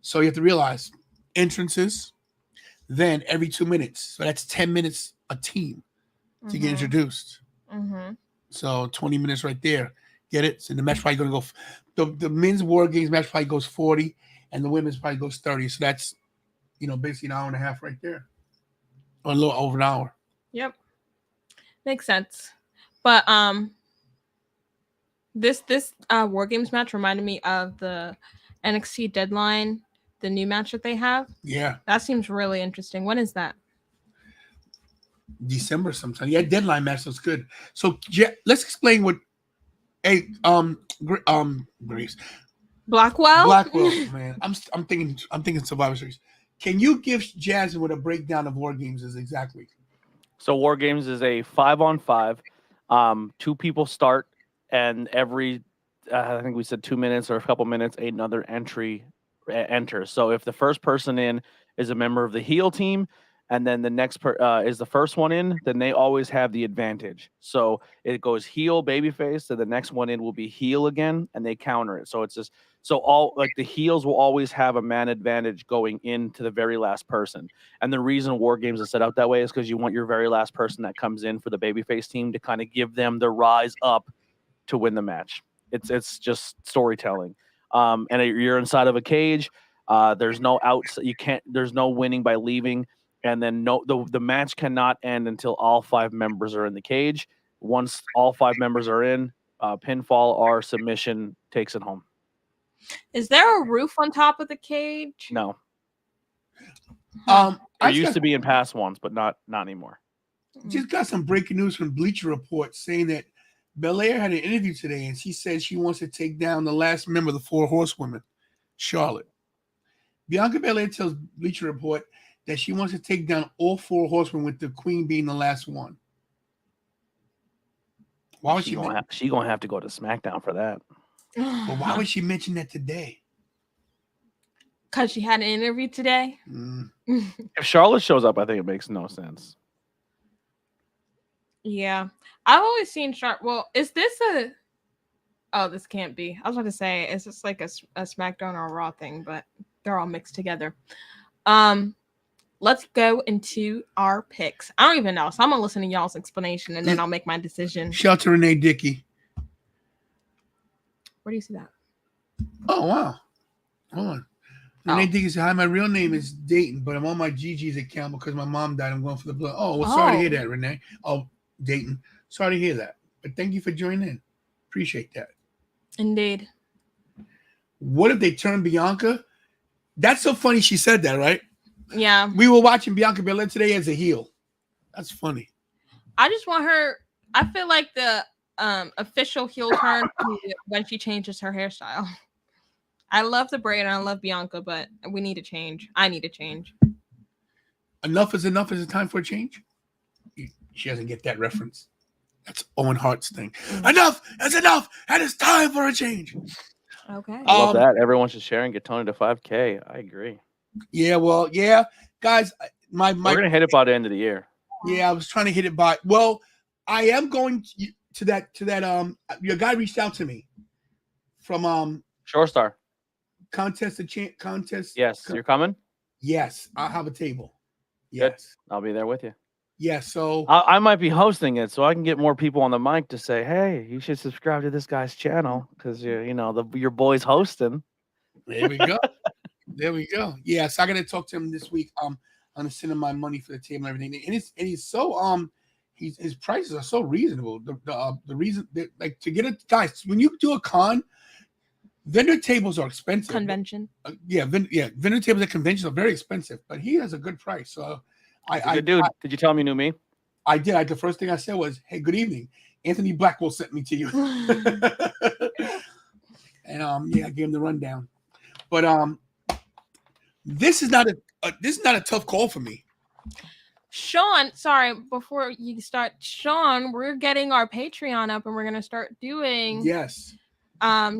So you have to realize entrances, then every 2 minutes. So that's 10 minutes a team to get introduced. Mm-hmm. So 20 minutes right there. Get it? So the match probably going to go. The men's WarGames match probably goes 40, and the women's probably goes 30. So that's, basically an hour and a half right there. Or a little over an hour. Yep. Makes sense. But this WarGames match reminded me of the NXT Deadline, the new match that they have. Yeah. That seems really interesting. When is that? December sometime. Yeah, Deadline match looks good. So let's explain what Graves. Blackwell, man. I'm thinking Survivor Series. Can you give Jasmine what a breakdown of WarGames is exactly? So WarGames is a 5-on-5. 2 people start, and every I think we said 2 minutes or a couple minutes, another entry enters. So if the first person in is a member of the heel team, and then the next is the first one in, then they always have the advantage. So it goes heel, babyface, so the next one in will be heel again, and they counter it. So it's just all the heels will always have a man advantage going into the very last person. And the reason WarGames is set out that way is because you want your very last person that comes in for the babyface team to kind of give them the rise up to win the match. It's just storytelling. And you're inside of a cage. There's no outs. There's no winning by leaving. And then the match cannot end until all 5 members are in the cage. Once all 5 members are in, pinfall or submission takes it home. Is there a roof on top of the cage? No. There used to be in past ones, but not anymore. Just got some breaking news from Bleacher Report saying that Belair had an interview today, and she said she wants to take down the last member of the 4 Horsewomen, Charlotte. Bianca Belair tells Bleacher Report that she wants to take down all 4 Horsewomen, with the Queen being the last one. Why would she gonna have to go to SmackDown for that? But why would she mention that today? Because she had an interview today. If Charlotte shows up, I think it makes no sense. Yeah, I've always seen Charlotte. Well, is this a? Oh, this can't be. I was about to say, is this like a SmackDown or a Raw thing? But they're all mixed together. Let's go into our picks. I don't even know, so I'm gonna listen to y'all's explanation and then I'll make my decision. Shout out to Renee Dickey. Where do you see that? Oh wow! Hold on. And they think he said, "Hi, my real name is Dayton, but I'm on my Gigi's account because my mom died. I'm going for the blood." Oh, well, sorry to hear that, Renee. Oh, Dayton, sorry to hear that. But thank you for joining in. Appreciate that. Indeed. What if they turn Bianca? That's so funny. She said that, right? Yeah. We were watching Bianca Belair today as a heel. That's funny. I just want her. I feel like the official heel turn when she changes her hairstyle. I love the braid and I love Bianca, but we need a change. I need a change. Enough is enough. Is it time for a change? She doesn't get that reference. That's Owen Hart's thing. Enough is enough, and it's time for a change. Okay. I love that. Everyone should share and get Tony to 5K. I agree. Yeah, well, yeah, guys. We're gonna hit it by the end of the year. Yeah, I was trying to hit it by. Well, I am going to that. Your guy reached out to me from Shore Star contest. Yes, you're coming. Yes, I'll have a table. Yes, good. I'll be there with you. Yeah, so I might be hosting it, so I can get more people on the mic to say, "Hey, you should subscribe to this guy's channel because your boy's hosting." There we go. There we go. Yeah, so I got to talk to him this week. I'm gonna send him my money for the table and everything. And he's so his prices are so reasonable. The reason that, like, to get it, guys, when you do a con, vendor tables are expensive. Convention. Vendor tables at conventions are very expensive, but he has a good price. So Did you tell him you knew me? I did. The first thing I said was, "Hey, good evening. Anthony Blackwell sent me to you." And I gave him the rundown. But this is not a tough call for me. Sean, sorry, before you start, Sean, we're getting our Patreon up and we're gonna start doing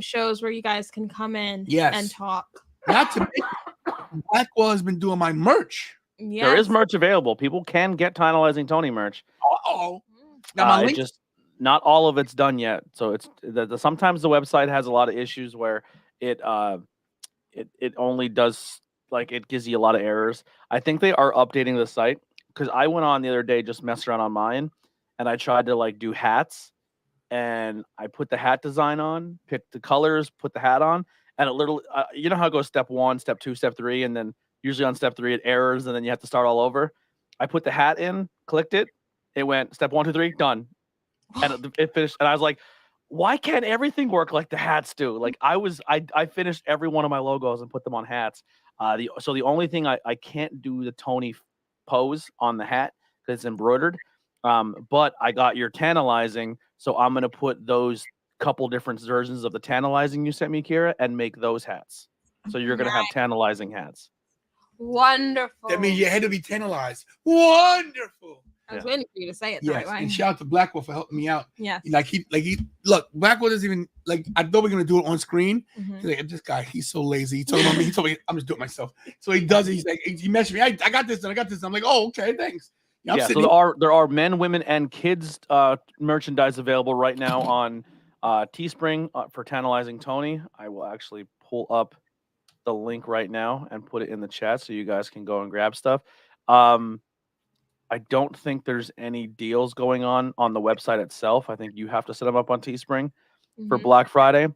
shows where you guys can come in and talk. Not to mention, Blackwell has been doing my merch. Yes. There is merch available. People can get Titleizing Tony merch. Now not all of it's done yet. So it's sometimes the website has a lot of issues where it only does, like, it gives you a lot of errors. I think they are updating the site because I went on the other day, just messed around on mine, and I tried to do hats, and I put the hat design on, picked the colors, put the hat on, and it literally, you know how it goes step 1, step 2, step 3, and then usually on step 3 it errors, and then you have to start all over. I put the hat in, clicked it, it went step 1, 2, 3, done, and it finished. And I was like, why can't everything work like the hats do? Like I finished every one of my logos and put them on hats. So the only thing I can't do the Tony pose on the hat because it's embroidered. But I got your tantalizing, so I'm gonna put those couple different versions of the tantalizing you sent me, Kira, and make those hats. So you're gonna have tantalizing hats. Wonderful. That means your head will be tantalized. Wonderful. I was waiting for you to say it the right way. And shout out to Blackwell for helping me out. Yeah. Look, Blackwell doesn't even I thought we were gonna do it on screen. He's like, this guy, he's so lazy. He told me I'm just doing it myself. So he does it. He's like, he messaged me. I got this and I got this. I'm like, oh, okay, thanks. So there are men, women, and kids merchandise available right now on Teespring for Tantalizing Tony. I will actually pull up the link right now and put it in the chat so you guys can go and grab stuff. I don't think there's any deals going on the website itself. I think you have to set them up on Teespring for Black Friday.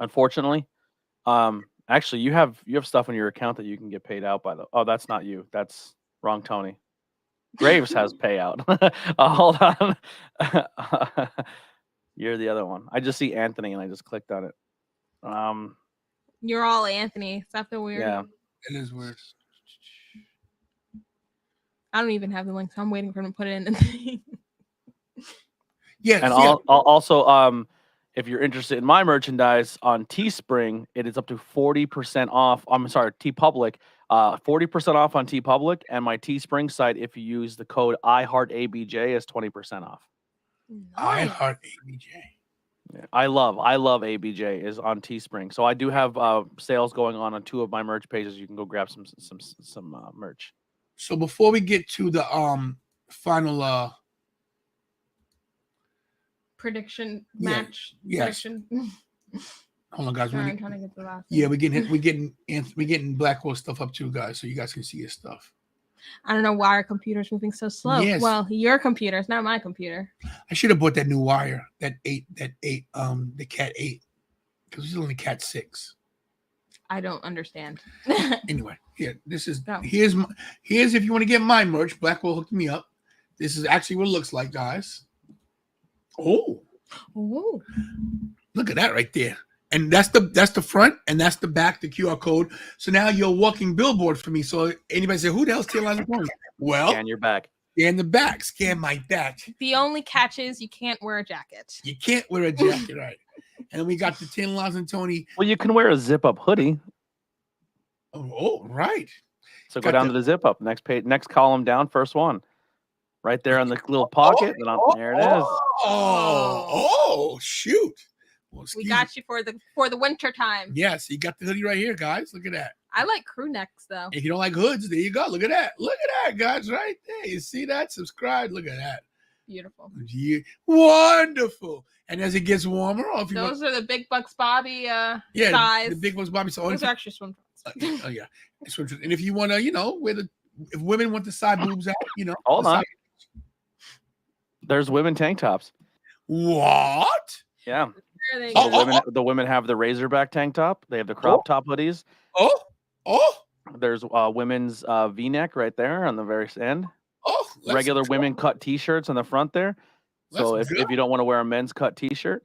Unfortunately, actually, you have stuff in your account that you can get paid out by. Oh, that's not you. That's wrong, Tony. Graves has payout. Hold on. You're the other one. I just see Anthony and I just clicked on it. You're all Anthony. Does that feel weird? Yeah, it is weird. I don't even have the link, so I'm waiting for him to put it in the thing. Yes. And also, if you're interested in my merchandise on Teespring, it is up to 40% off. I'm sorry, TeePublic. 40% off on TeePublic, and my Teespring site, if you use the code IHeartABJ, is 20% off. Nice. IHeartABJ. Yeah, I love ABJ is on Teespring. So I do have sales going on 2 of my merch pages. You can go grab some merch. So before we get to the final prediction match, prediction. Hold on, guys. Sorry, I'm trying to get the last. Yeah, we're getting Blackwell stuff up too, guys, so you guys can see his stuff. I don't know why our computer's moving so slow. Yes. Well, your computer, it's not my computer. I should have bought that new wire, the Cat 8, because it's only Cat 6. I don't understand. Anyway, here, this is No. here's if you want to get my merch, Blackwell hooked me up. This is actually what it looks like, guys. Oh, Ooh. look at that right there. And that's the front and that's the back, the QR code. So now you're a walking billboard for me. So anybody say, who the hell's Taylor Tony? Well, And you're back. scan the back, scan my back. The only catch is you can't wear a jacket. You can't wear a jacket, right? And we got the 10 Laws and Tony. Well, you can wear a zip up hoodie. Oh, right. So go down to the zip up. Next page, next column down, first one. Right there in the little pocket. There it is. Oh, shoot. Well, We got you for the winter time. Yes, you got the hoodie right here, guys. Look at that. I like crew necks though. If you don't like hoods, there you go. Look at that. Look at that, guys, right there. You see that? Subscribe. Look at that. Beautiful. Wonderful. And as it gets warmer, if you Those are the Big Bucks Bobby yeah, size. the big ones, Bobby. So Those are extra swim trunks. oh yeah, and if you want to, if women want the side boobs out, Hold on. side- There's women tank tops. What? Yeah. There they Oh, go. The women have the Razorback tank top. They have the crop top hoodies. Oh, There's women's V-neck right there on the very end. let's Regular go. women cut T-shirts on the front there. So Let's if go. you don't want to wear a men's cut T-shirt,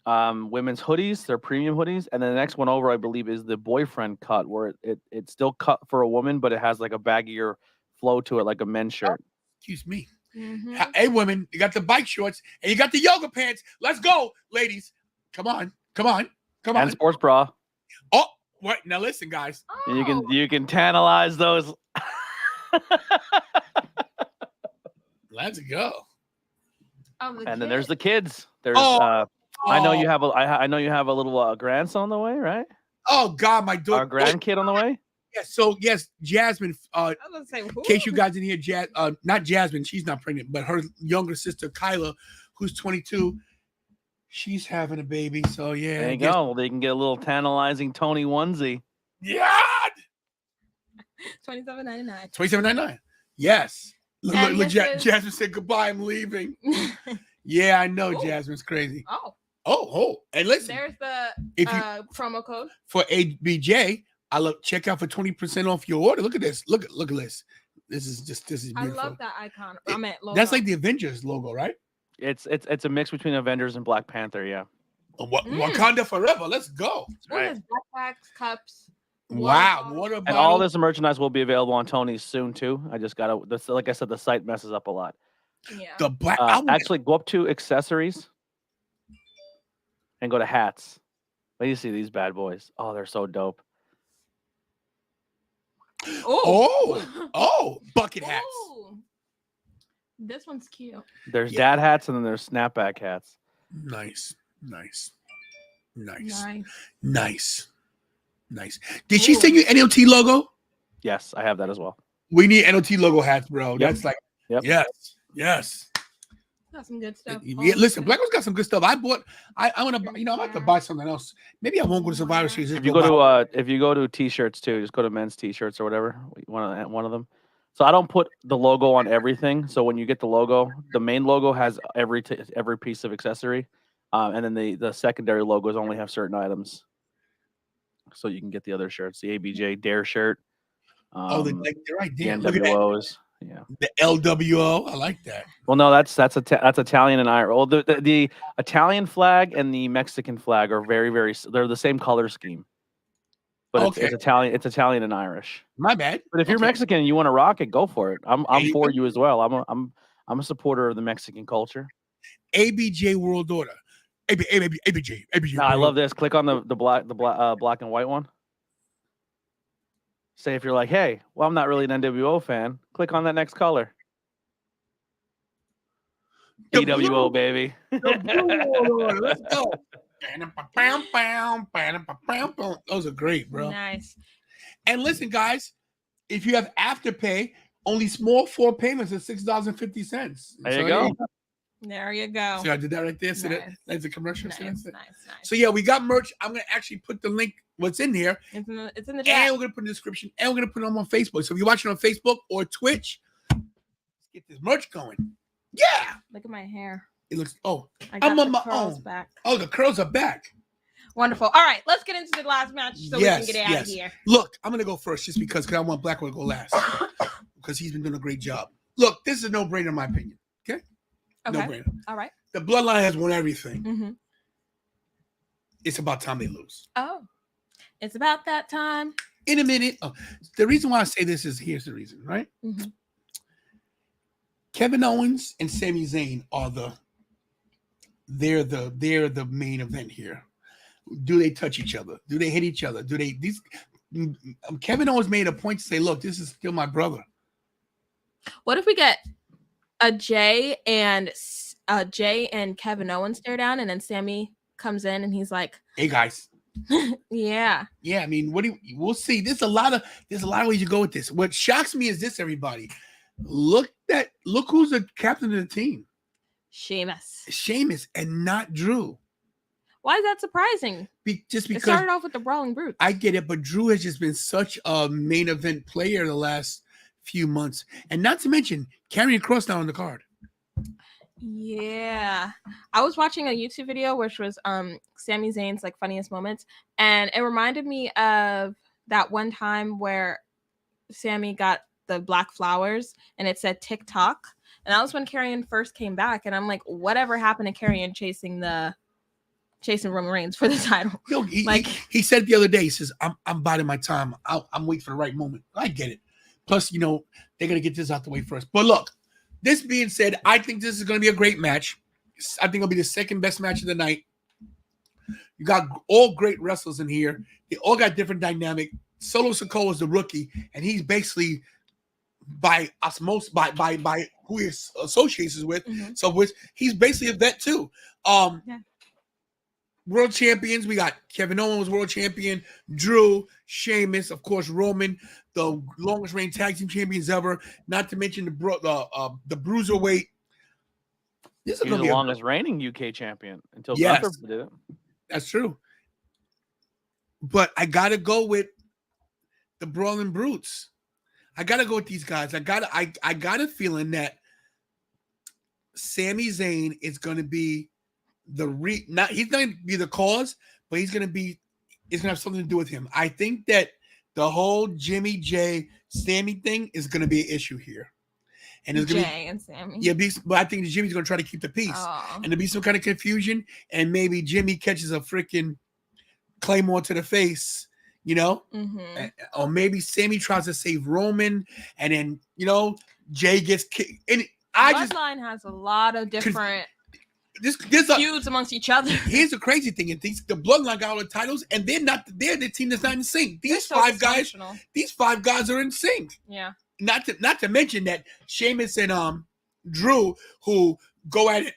women's hoodies, they're premium hoodies, and then the next one over, I believe, is the boyfriend cut, where it's still cut for a woman, but it has like a baggier flow to it, like a men's shirt. Excuse me. Mhm. Hey, women, you got the bike shorts and you got the yoga pants. Let's go, ladies. Come on. And sports bra. Oh, what? Now listen, guys. And Oh, you can tantalize those. Let's go. And then there's the kids. There's Oh, I know you have a little grandson on the way, right? Oh God, my daughter. Our grandkid on the way. Yes. So yes, Jasmine. I was gonna say, In case you guys didn't hear, not Jasmine. She's not pregnant, but her younger sister Kyla, who's 22, she's having a baby. So yeah. There you go. They can get a little tantalizing Tony onesie. Yeah. $27.99. $27.99. Yes. Look, And look, this is- Jasmine said goodbye. I'm leaving. Yeah, I know. Ooh. Jasmine's crazy. Oh, Oh, and listen, there's the if you promo code. for ABJ, I look check out for 20% off your order. Look at this. Look at this. This is I beautiful. love that icon. I meant logo. That's like the Avengers logo, right? It's a mix between Avengers and Black Panther. Yeah. Wakanda forever. Let's go. Ooh, right. there's backpacks, cups. Wow. water Water bottles. And all this merchandise will be available on Tony's soon too. I just gotta. Like I said, the site messes up a lot. Yeah. The black. Actually, go up to accessories and go to hats. Let you see these bad boys. Oh, they're so dope. Oh, bucket hats. Ooh. This one's cute. There's Yeah. dad hats and then there's snapback hats. Nice. Nice. Did she Ooh. send you NLT logo? Yes, I have that as well. We need NLT logo hats, bro. Yep. That's like, Yep. Yes. Got some good stuff. Yeah, listen, Black One's got some good stuff. I want to, I have to buy something else. Maybe I won't go to Survivor Series. If you go to t-shirts too, just go to men's t-shirts or whatever. One of them. So I don't put the logo on everything. So when you get the logo, the main logo has every piece of accessory, and then the secondary logos only have certain items. So you can get the other shirts, the ABJ Dare shirt. They're right the there. Look at that. NWOs. Yeah. The LWO. I like that. Well, no, that's Italian and Irish. Well, the Italian flag and the Mexican flag are very, very. They're the same color scheme, but it's Italian. It's Italian and Irish. My bad. But if you're Mexican and you want to rock it, go for it. I'm for you as well. I'm a supporter of the Mexican culture. ABJ World Order. ABJ. No, I love this. Click on the black and white one. Say if you're like, hey, well, I'm not really an NWO fan. Click on that next color. The EWO, baby. The Blue World Order. Let's go. Those are great, bro. Nice. And listen, guys, if you have Afterpay, only small 4 payments at $6.50. There you go. There you go. So I did that right there. So Nice. that's a commercial. Nice, So nice, that's it. nice. So yeah, we got merch. I'm gonna actually put the link. What's in here? It's in the And chat. we're gonna put in the description, and we're gonna put them on Facebook. So if you're watching on Facebook or Twitch, let's get this merch going. Yeah, Look at my hair. it looks. Oh, I got I'm the on my curls own. back. Oh, the curls are back. Wonderful. All right, let's get into the last match so we can get out of here. Look, I'm gonna go first just because I want Blackwell to go last because he's been doing a great job. Look, this is a no-brainer in my opinion. Okay. No-brainer. All right. The Bloodline has won everything. Mm-hmm. It's about time they lose. Oh, it's about that time. In a minute. Oh, the reason why I say this is here's the reason, right? Mm-hmm. Kevin Owens and Sami Zayn are they're the main event here. Do they touch each other? Do they hit each other? Kevin Owens made a point to say, look, this is still my brother. What if we get a Jay and Kevin Owens stare down, and then Sami comes in and he's like, hey guys. Yeah. I mean, we'll see. There's a lot of ways you go with this. What shocks me is this, everybody. Look who's the captain of the team. Sheamus and not Drew. Why is that surprising? Just because it started off with the Brawling Brutes. I get it, but Drew has just been such a main event player the last few months, and not to mention carrying Cross now on the card. Yeah, I was watching a YouTube video which was Sami Zayn's like funniest moments, and it reminded me of that one time where Sami got the black flowers and it said TikTok, and that was when Karrion first came back, and I'm like, whatever happened to Karrion chasing Roman Reigns for the title? Yo, he said the other day, he says, I'm biding my time. I'm waiting for the right moment. I get it. Plus, they're gonna get this out the way first. But look, this being said, I think this is going to be a great match. I think it'll be the second best match of the night. You got all great wrestlers in here. They all got different dynamic. Solo Sikoa is the rookie, and he's basically by osmosis, by who he associates with. Mm-hmm. So he's basically a vet too. World champions, we got Kevin Owens, world champion, Drew, Sheamus, of course, Roman, the longest reigning tag team champions ever. Not to mention the Bruiserweight. He's the longest reigning UK champion until Gunther did it. That's true. But I gotta go with the Brawling Brutes. I gotta go with these guys. I got a feeling that Sami Zayn is gonna be he's not going to be the cause, but it's going to have something to do with him. I think that the whole Jimmy J Sammy thing is going to be an issue here. And it's Jay and Sammy. Yeah, but I think Jimmy's going to try to keep the peace. And there'll be some kind of confusion, and maybe Jimmy catches a freaking Claymore to the face, Mm-hmm. Or maybe Sammy tries to save Roman, and then, Jay gets kicked. And Bloodline has a lot of different feuds amongst each other. Here's the crazy thing: the Bloodline got all the titles, and they're the team that's not in sync. These five guys are in sync. Yeah. Not to mention that Sheamus and Drew, who go at it,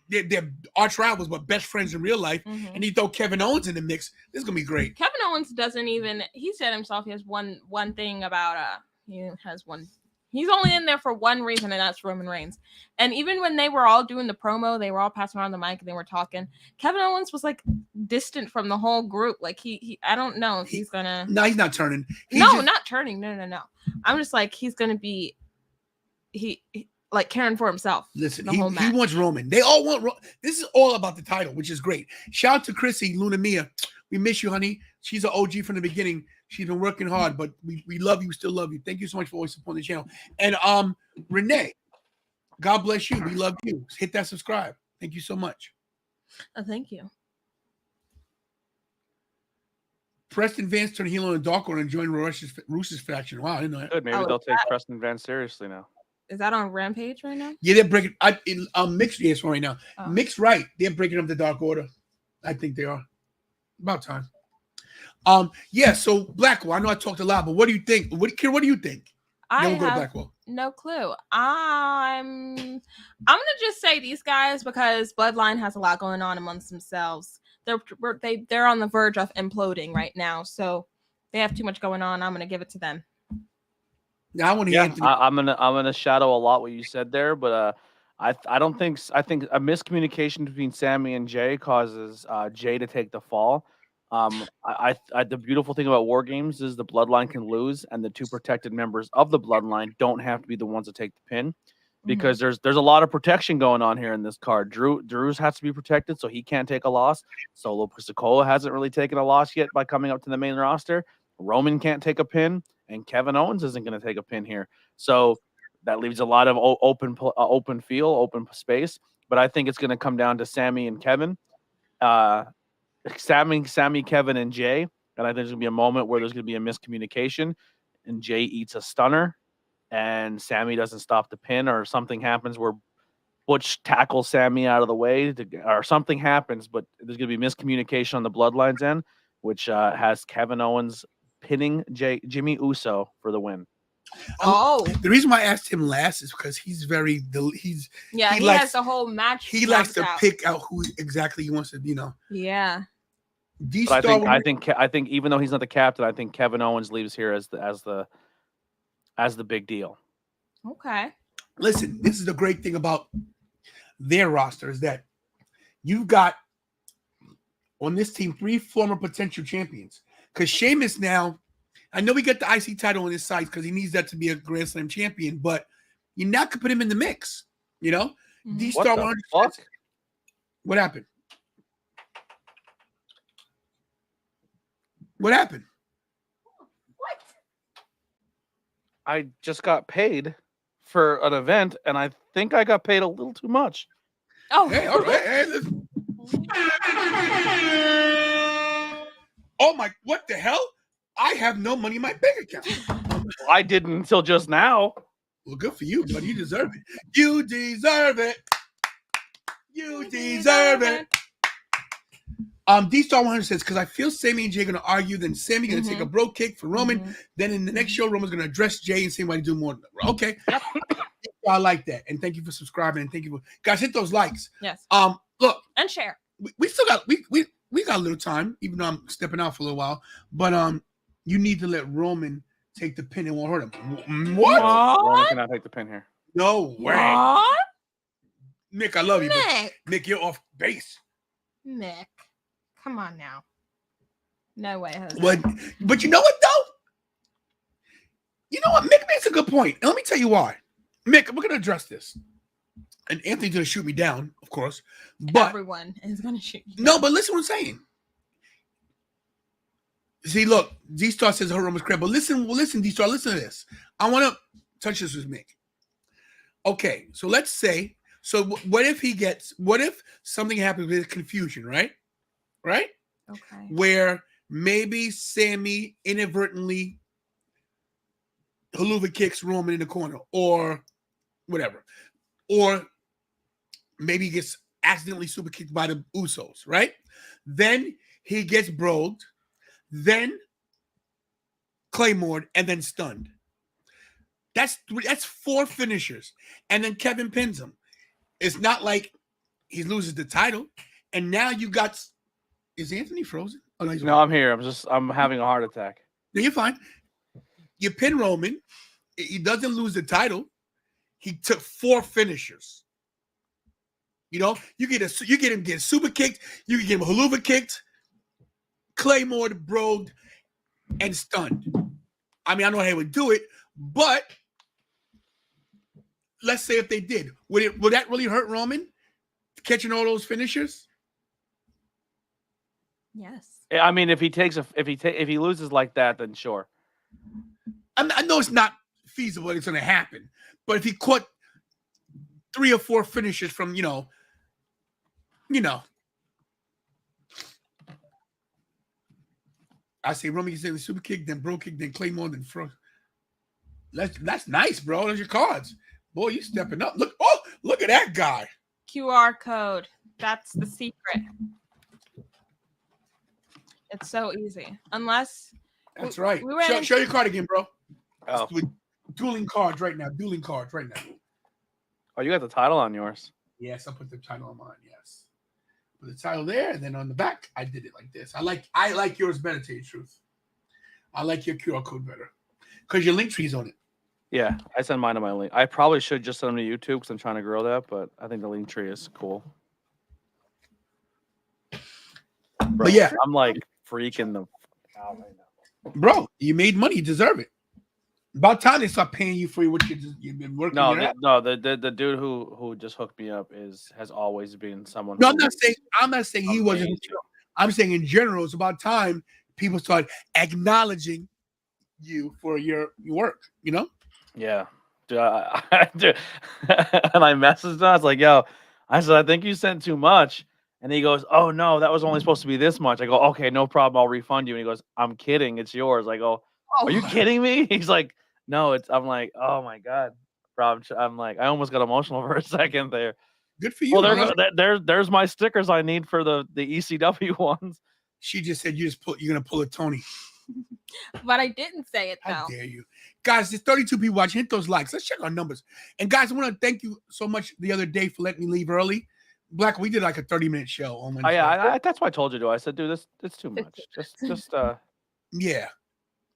they're arch rivals but best friends in real life, and you throw Kevin Owens in the mix. This is gonna be great. Kevin Owens doesn't even. He said himself he has one thing about He's only in there for one reason, and that's Roman Reigns. And even when they were all doing the promo, they were all passing around the mic and they were talking. Kevin Owens was like distant from the whole group. Like he I don't know if he's gonna. No, he's not turning. Not turning. No. I'm just like he's gonna be. He like caring for himself. Listen, he wants Roman. They all want. This is all about the title, which is great. Shout out to Chrissy Luna Mia. We miss you, honey. She's an OG from the beginning. She's been working hard, but we love you, still love you. Thank you so much for always supporting the channel. And Renee, God bless you. We love you. Hit that subscribe. Thank you so much. Thank you. Preston Vance turned heel on the Dark Order and joined Roos's faction. Wow, I didn't know that. Good. Maybe they'll take Preston Vance seriously now. Is that on Rampage right now? Yeah, they're breaking. Mixed yes right now. Oh. Mixed right. They're breaking up the Dark Order. I think they are. About time. Yeah, so Blackwell, I know I talked a lot, but what do you think? Kira, what do you think? I have no clue. I'm gonna just say these guys because Bloodline has a lot going on amongst themselves. They're on the verge of imploding right now, so they have too much going on. I'm gonna give it to them. Yeah, I want to. I'm gonna shadow a lot what you said there, but I think a miscommunication between Sammy and Jay causes Jay to take the fall. The beautiful thing about WarGames is the Bloodline can lose, and the two protected members of the Bloodline don't have to be the ones to take the pin. because there's a lot of protection going on here in this card. Drew's has to be protected, so he can't take a loss. Solo Sikoa hasn't really taken a loss yet by coming up to the main roster. Roman can't take a pin, and Kevin Owens isn't going to take a pin here. So that leaves a lot of open space. But I think it's going to come down to Sammy and Kevin. Sammy, Kevin, and Jay. And I think there's going to be a moment where there's going to be a miscommunication, and Jay eats a stunner, and Sammy doesn't stop the pin, or something happens where Butch tackles Sammy out of the way, or something happens, but there's going to be miscommunication on the Bloodline's end, which has Kevin Owens pinning Jimmy Uso for the win. The reason why I asked him last is because he has the whole match. He likes to pick out who exactly he wants to, Yeah. But I think even though he's not the captain, I think Kevin Owens leaves here as the big deal. Okay. Listen, this is the great thing about their roster is that you've got on this team 3 former potential champions. Because Sheamus now, I know we got the IC title on his side because he needs that to be a Grand Slam champion, but you now could put him in the mix. D-Star 100. What happened? What happened? What? I just got paid for an event, and I think I got paid a little too much. Oh, hey, all right. Hey, listen. Oh my! What the hell? I have no money in my bank account. I didn't until just now. Well, good for you, buddy. You deserve it. You deserve it. You deserve it. D-Star 100 says, because I feel Sammy and Jay are going to argue, then Sammy going to take a bro kick for Roman. Then in the next show, Roman's going to address Jay and say why he do more. Okay. I like that. And thank you for subscribing. And thank you for guys, hit those likes. Yes. Look. And share. We still got we got a little time, even though I'm stepping out for a little while. But you need to let Roman take the pin. It won't hurt him. What? Roman cannot take the pin here. No way. What? Nick, I love you. Nick. But Nick, you're off base. Nick. Come on now. No way. But you know what, though? You know what? Mick makes a good point. And let me tell you why. Mick, we're going to address this. And Anthony's going to shoot me down, of course. But everyone is going to shoot you down. No, but listen what I'm saying. See, look, D-Star says her room is crap. But listen, D-Star, listen to this. I want to touch this with Mick. Okay, so let's say, what if something happens with confusion, right? Right? Okay. Where maybe Sammy inadvertently haluva kicks Roman in the corner or whatever. Or maybe he gets accidentally super kicked by the Usos, right? Then he gets brogued, then Claymored, and then stunned. That's 4 finishers. And then Kevin pins him. It's not like he loses the title. And now you got... Is Anthony frozen? Oh, no, I'm here. I'm having a heart attack. No, you're fine. You pin Roman. He doesn't lose the title. He took 4 finishers. You get him getting super kicked. You can get him haluva kicked, Claymore, brogued, and stunned. I mean, I know how he would do it, but let's say if they did, would that really hurt Roman catching all those finishers? Yes. I mean, if he loses like that, then sure. I know it's not feasible that it's going to happen, but if he caught 3 or 4 finishers from, I say Roman gets in the super kick, then bro kick, then Claymore, then front. That's nice, bro. Those are your cards. Boy, you stepping up. Look at that guy. QR code. That's the secret. It's so easy. Unless that's right. Show your card again, bro. Oh. Dueling cards right now. Oh, you got the title on yours. Yes, I put the title on mine. Yes. Put the title there, and then on the back, I did it like this. I like yours better, to tell you the truth. I like your QR code better. Because your link tree's on it. Yeah, I send mine to my link. I probably should just send them to YouTube because I'm trying to grow that, but I think the link tree is cool. Bro, but yeah, I'm like freaking the out right now. Bro, you made money. You deserve it. About time they start paying you for what you've been working. The dude who just hooked me up has always been someone. No, I'm not saying he wasn't. I'm saying in general, it's about time people start acknowledging you for your work. You know? Yeah. Dude, and I messaged him. I was like, "Yo," I said, "I think you sent too much." And he goes, "Oh no, that was only supposed to be this much." I go, "Okay, no problem. I'll refund you." And he goes, "I'm kidding. It's yours." I go, "Are you kidding me?" He's like, "No, it's." I'm like, "Oh my god, Rob." I'm like, I almost got emotional for a second there. Good for you. Well, there's my stickers I need for the ECW ones. She just said you're gonna pull a Tony. But I didn't say it though. How dare you, guys? There's 32 people watching. Hit those likes. Let's check our numbers. And guys, I want to thank you so much the other day for letting me leave early. Black, we did like a 30-minute show on Wednesday. Yeah, that's why I told you to. I said, dude, it's too much. Just Yeah.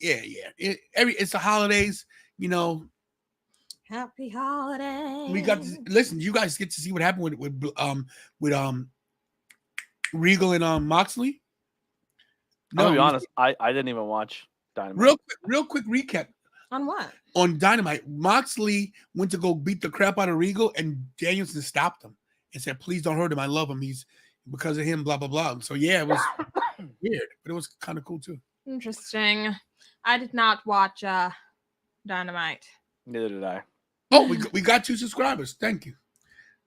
It's the holidays, you know. Happy holidays. We got to listen. You guys get to see what happened with Regal and Moxley. No, I'll be honest, I didn't even watch Dynamite. Real quick recap. On what? On Dynamite, Moxley went to go beat the crap out of Regal, and Danielson stopped him and said, "Please don't hurt him. I love him. He's because of him." Blah blah blah. So yeah, it was weird, but it was kind of cool too. Interesting. I did not watch Dynamite. Neither did I. Oh, we got 2 subscribers. Thank you.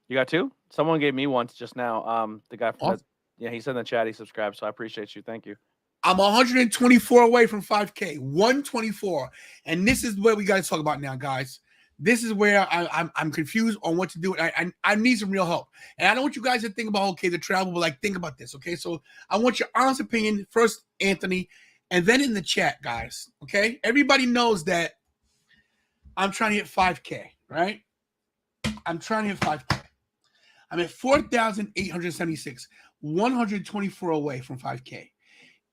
You got 2? Someone gave me one just now. The guy from he said in the chat he subscribed, so I appreciate you. Thank you. I'm 124 away from 5K. 124, and this is what we got to talk about now, guys. This is where I'm confused on what to do. I need some real help, and I don't want you guys to think about the travel, but like think about this, okay? So I want your honest opinion first, Anthony, and then in the chat, guys. Okay, everybody knows that I'm trying to hit 5K, right? I'm trying to hit 5K. I'm at 4,876, 124 away from 5K.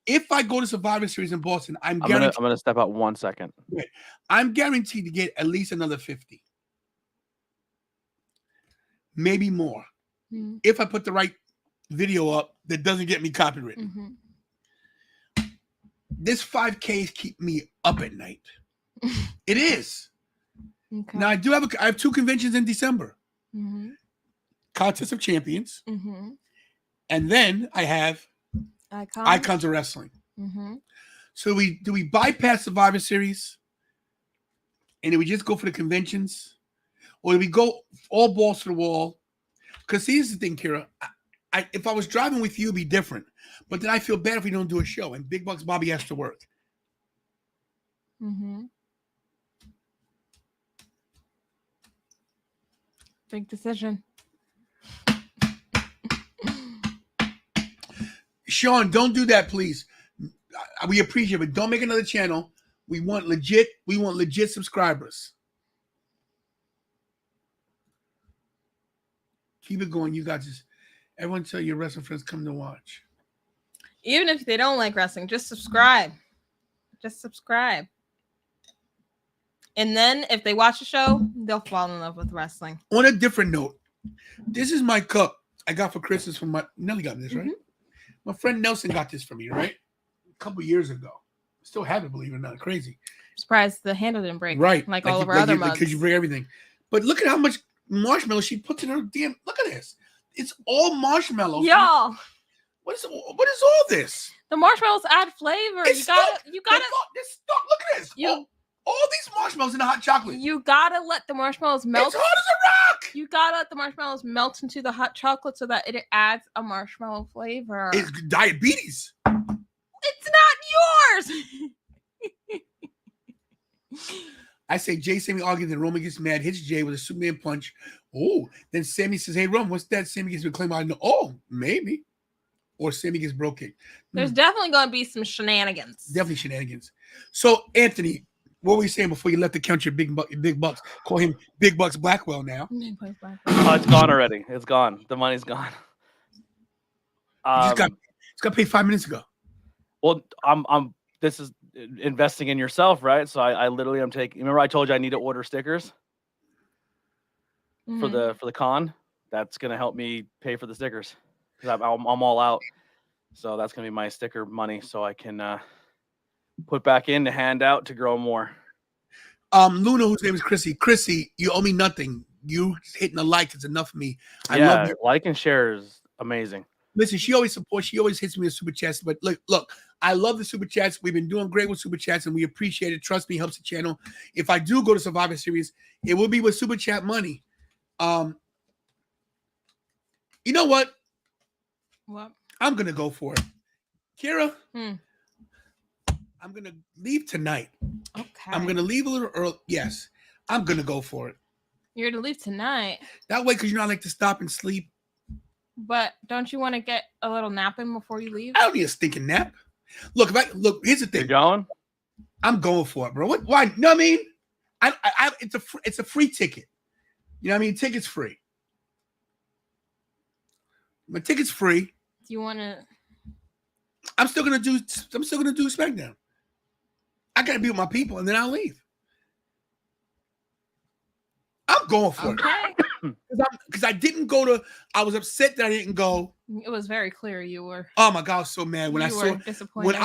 If I go to Survivor Series in Boston, I'm gonna step out 1 second. I'm guaranteed to get at least another 50, maybe more, if I put the right video up that doesn't get me copywritten. Mm-hmm. This 5K is keep me up at night. It is. Okay. Now I have 2 conventions in December. Mm-hmm. Contest of Champions, and then I have Icons of Wrestling. Mm-hmm. So do we bypass Survivor Series, and do we just go for the conventions, or do we go all balls to the wall? Because here's the thing, Kira. If I was driving with you, it'd be different. But then I feel bad if we don't do a show, and Big Bucks Bobby has to work. Mm-hmm. Big decision. Sean, don't do that, please. We appreciate it, but don't make another channel. We want legit subscribers. Keep it going. You guys everyone tell your wrestling friends come to watch. Even if they don't like wrestling, just subscribe. Just subscribe. And then if they watch the show, they'll fall in love with wrestling. On a different note, this is my cup I got for Christmas from Nelly got me this, right? Mm-hmm. My friend Nelson got this for me, right? A couple years ago. Still have it, believe it or not. Crazy. Surprised the handle didn't break. Right. Like all of our other mugs. Because you bring everything. But look at how much marshmallow she puts in her damn. Look at this. It's all marshmallow. Y'all. What is all this? The marshmallows add flavor. You gotta look at this. All these marshmallows in the hot chocolate. You gotta let the marshmallows melt. It's hot as a rock. You gotta let the marshmallows melt into the hot chocolate so that it adds a marshmallow flavor. It's diabetes. It's not yours. I say Jay, Sammy argues, and Roman gets mad, hits Jay with a Superman punch. Oh, then Sammy says, "Hey, Roman, what's that?" Sammy gets reclaimed. I know. Oh, maybe. Or Sammy gets broken. There's definitely going to be some shenanigans. Definitely shenanigans. So, Anthony, what were you saying before you left to count your big bucks? Call him Big Bucks Blackwell now. Oh, it's gone already. It's gone. The money's gone. It's got paid 5 minutes ago. Well, this is investing in yourself, right? So I literally am taking. Remember, I told you I need to order stickers for the con. That's gonna help me pay for the stickers. I'm all out. So that's gonna be my sticker money, so I can put back in to hand out to grow more. Luna, whose name is Chrissy. Chrissy, you owe me nothing. You hitting a like is enough for me. I love you. Like and share is amazing. Listen, she always supports. She always hits me with super chats. But look, I love the super chats. We've been doing great with super chats, and we appreciate it. Trust me, helps the channel. If I do go to Survivor Series, it will be with super chat money. You know what? What? I'm gonna go for it, Kira. I'm gonna leave tonight. Okay. I'm gonna leave a little early. Yes, I'm gonna go for it. You're to leave tonight. That way, because I like to stop and sleep. But don't you want to get a little nap in before you leave? I don't need a stinking nap. Look, here's the thing. You're going? I'm going for it, bro. What? Why? You know what I mean? It's a free ticket. You know what I mean? Ticket's free. My ticket's free. Do you want to? I'm still gonna do SmackDown. I gotta be with my people, and then I'll leave. I'm going for it. Because I didn't go to. I was upset that I didn't go. It was very clear you were. Oh my God, I was so mad when I saw. Disappointed.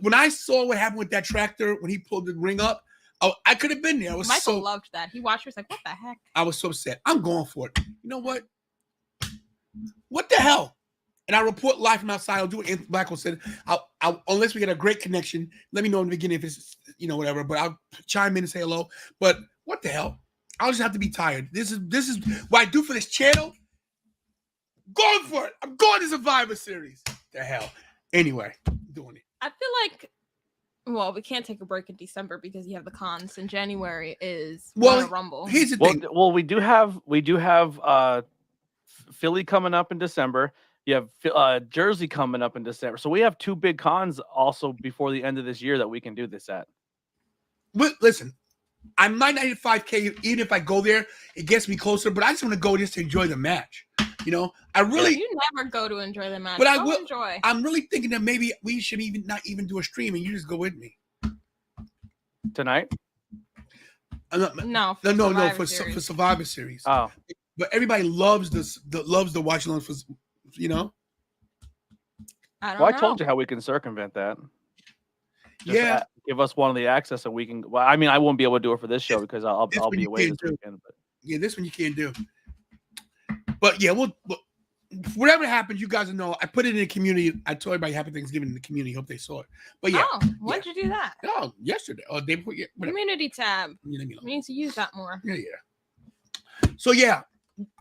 When I saw what happened with that tractor when he pulled the ring up. Oh, I could have been there. Michael loved that. He watched. He was like, "What the heck?" I was so upset. I'm going for it. You know what? What the hell? And I report live from outside. I'll do what Anthony Blackwell said. I'll unless we get a great connection. Let me know in the beginning if it's whatever. But I'll chime in and say hello. But what the hell? I'll just have to be tired. This is what I do for this channel. Going for it. I'm going to Survivor Series. The hell. Anyway, I'm doing it. I feel like, well, we can't take a break in December because you have the cons, and January is Royal Rumble. Here's the thing. Well, we do have Philly coming up in December. You have Jersey coming up in December. So we have two big cons also before the end of this year that we can do this at. But listen, I might not hit 5K even if I go there. It gets me closer, but I just want to go just to enjoy the match. I really. You never go to enjoy the match. But I Go will enjoy. I'm really thinking that maybe we should not even do a stream and you just go with me Tonight? No, for Survivor Series. Oh, but everybody loves loves the watch along for I don't well, know. I told you how we can circumvent that. Just give us one of the access and we can. Well, I mean, I won't be able to do it for this show because I'll be away this weekend. But. Yeah, this one you can't do. But yeah, we'll whatever happens, you guys will know. I put it in the community. I told everybody Happy Thanksgiving in the community. Hope they saw it. But yeah. Oh, when'd you do that? Oh, yesterday. Oh, day before. Yeah, Community tab. Yeah, let me know. We need to use that more. Yeah. So yeah,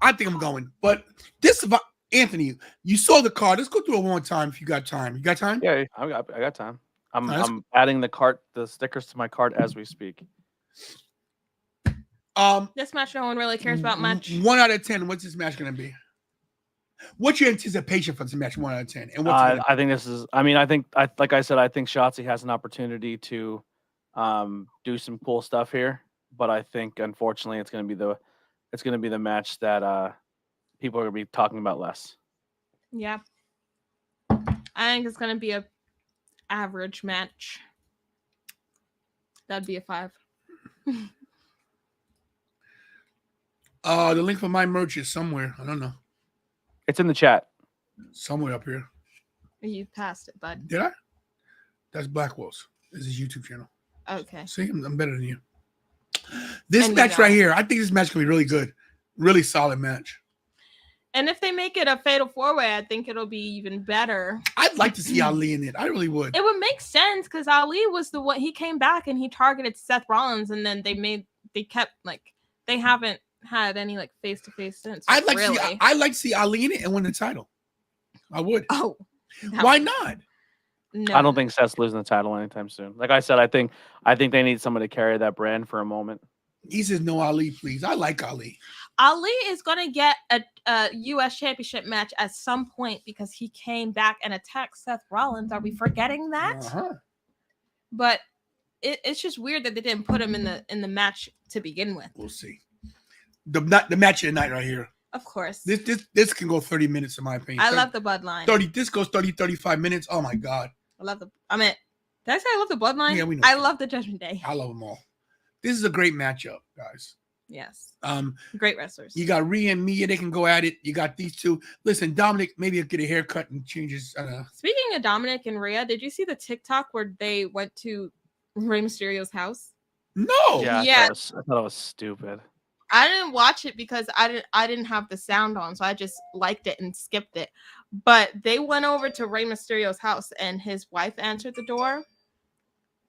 I think I'm going. But this about Anthony. You saw the card. Let's go through it one more time if you got time. You got time? Yeah, I got time. I'm adding the stickers to my cart as we speak. This match no one really cares about much. 1 out of 10. What's this match going to be? What's your anticipation for this match? 1 out of 10. And I think this is. I mean, like I said, I think Shotzi has an opportunity to do some cool stuff here. But I think unfortunately, it's going to be the match that people are going to be talking about less. Yeah, I think it's going to be a average match. That'd be a 5. The link for my merch is somewhere. I don't know. It's in the chat. Somewhere up here. You passed it, bud. Did I? That's Blackwell's. This is his YouTube channel. Okay. See, I'm better than you. This match right here, I think this match can be really good. Really solid match. And if they make it a fatal 4-way, I think it'll be even better. I'd like to see Ali in it. I really would. It would make sense because Ali was the one. He came back and he targeted Seth Rollins, and then they kept they haven't had any face-to-face since. I'd like to see Ali in it and win the title. I would. Oh, why not? No. I don't think Seth's losing the title anytime soon. Like I said, I think they need someone to carry that brand for a moment. He says no Ali, please. I like Ali. Ali is going to get a U.S. championship match at some point because he came back and attacked Seth Rollins. Are we forgetting that? Uh-huh. But it's just weird that they didn't put him in the match to begin with. We'll see. The match of the night right here. Of course. This can go 30 minutes in my opinion. I love the Bloodline. This goes 35 minutes. Oh my God. Did I say I love the Bloodline? Yeah, we know. I love the Judgment Day. I love them all. This is a great matchup, guys. Yes. Great wrestlers. You got Rhea and Mia. They can go at it. You got these two. Listen, Dominic, maybe he'll get a haircut and change his. Speaking of Dominic and Rhea, did you see the TikTok where they went to Rey Mysterio's house? No. Yeah, Yeah. I thought it was stupid. I didn't watch it because I didn't have the sound on, so I just liked it and skipped it. But they went over to Rey Mysterio's house, and his wife answered the door,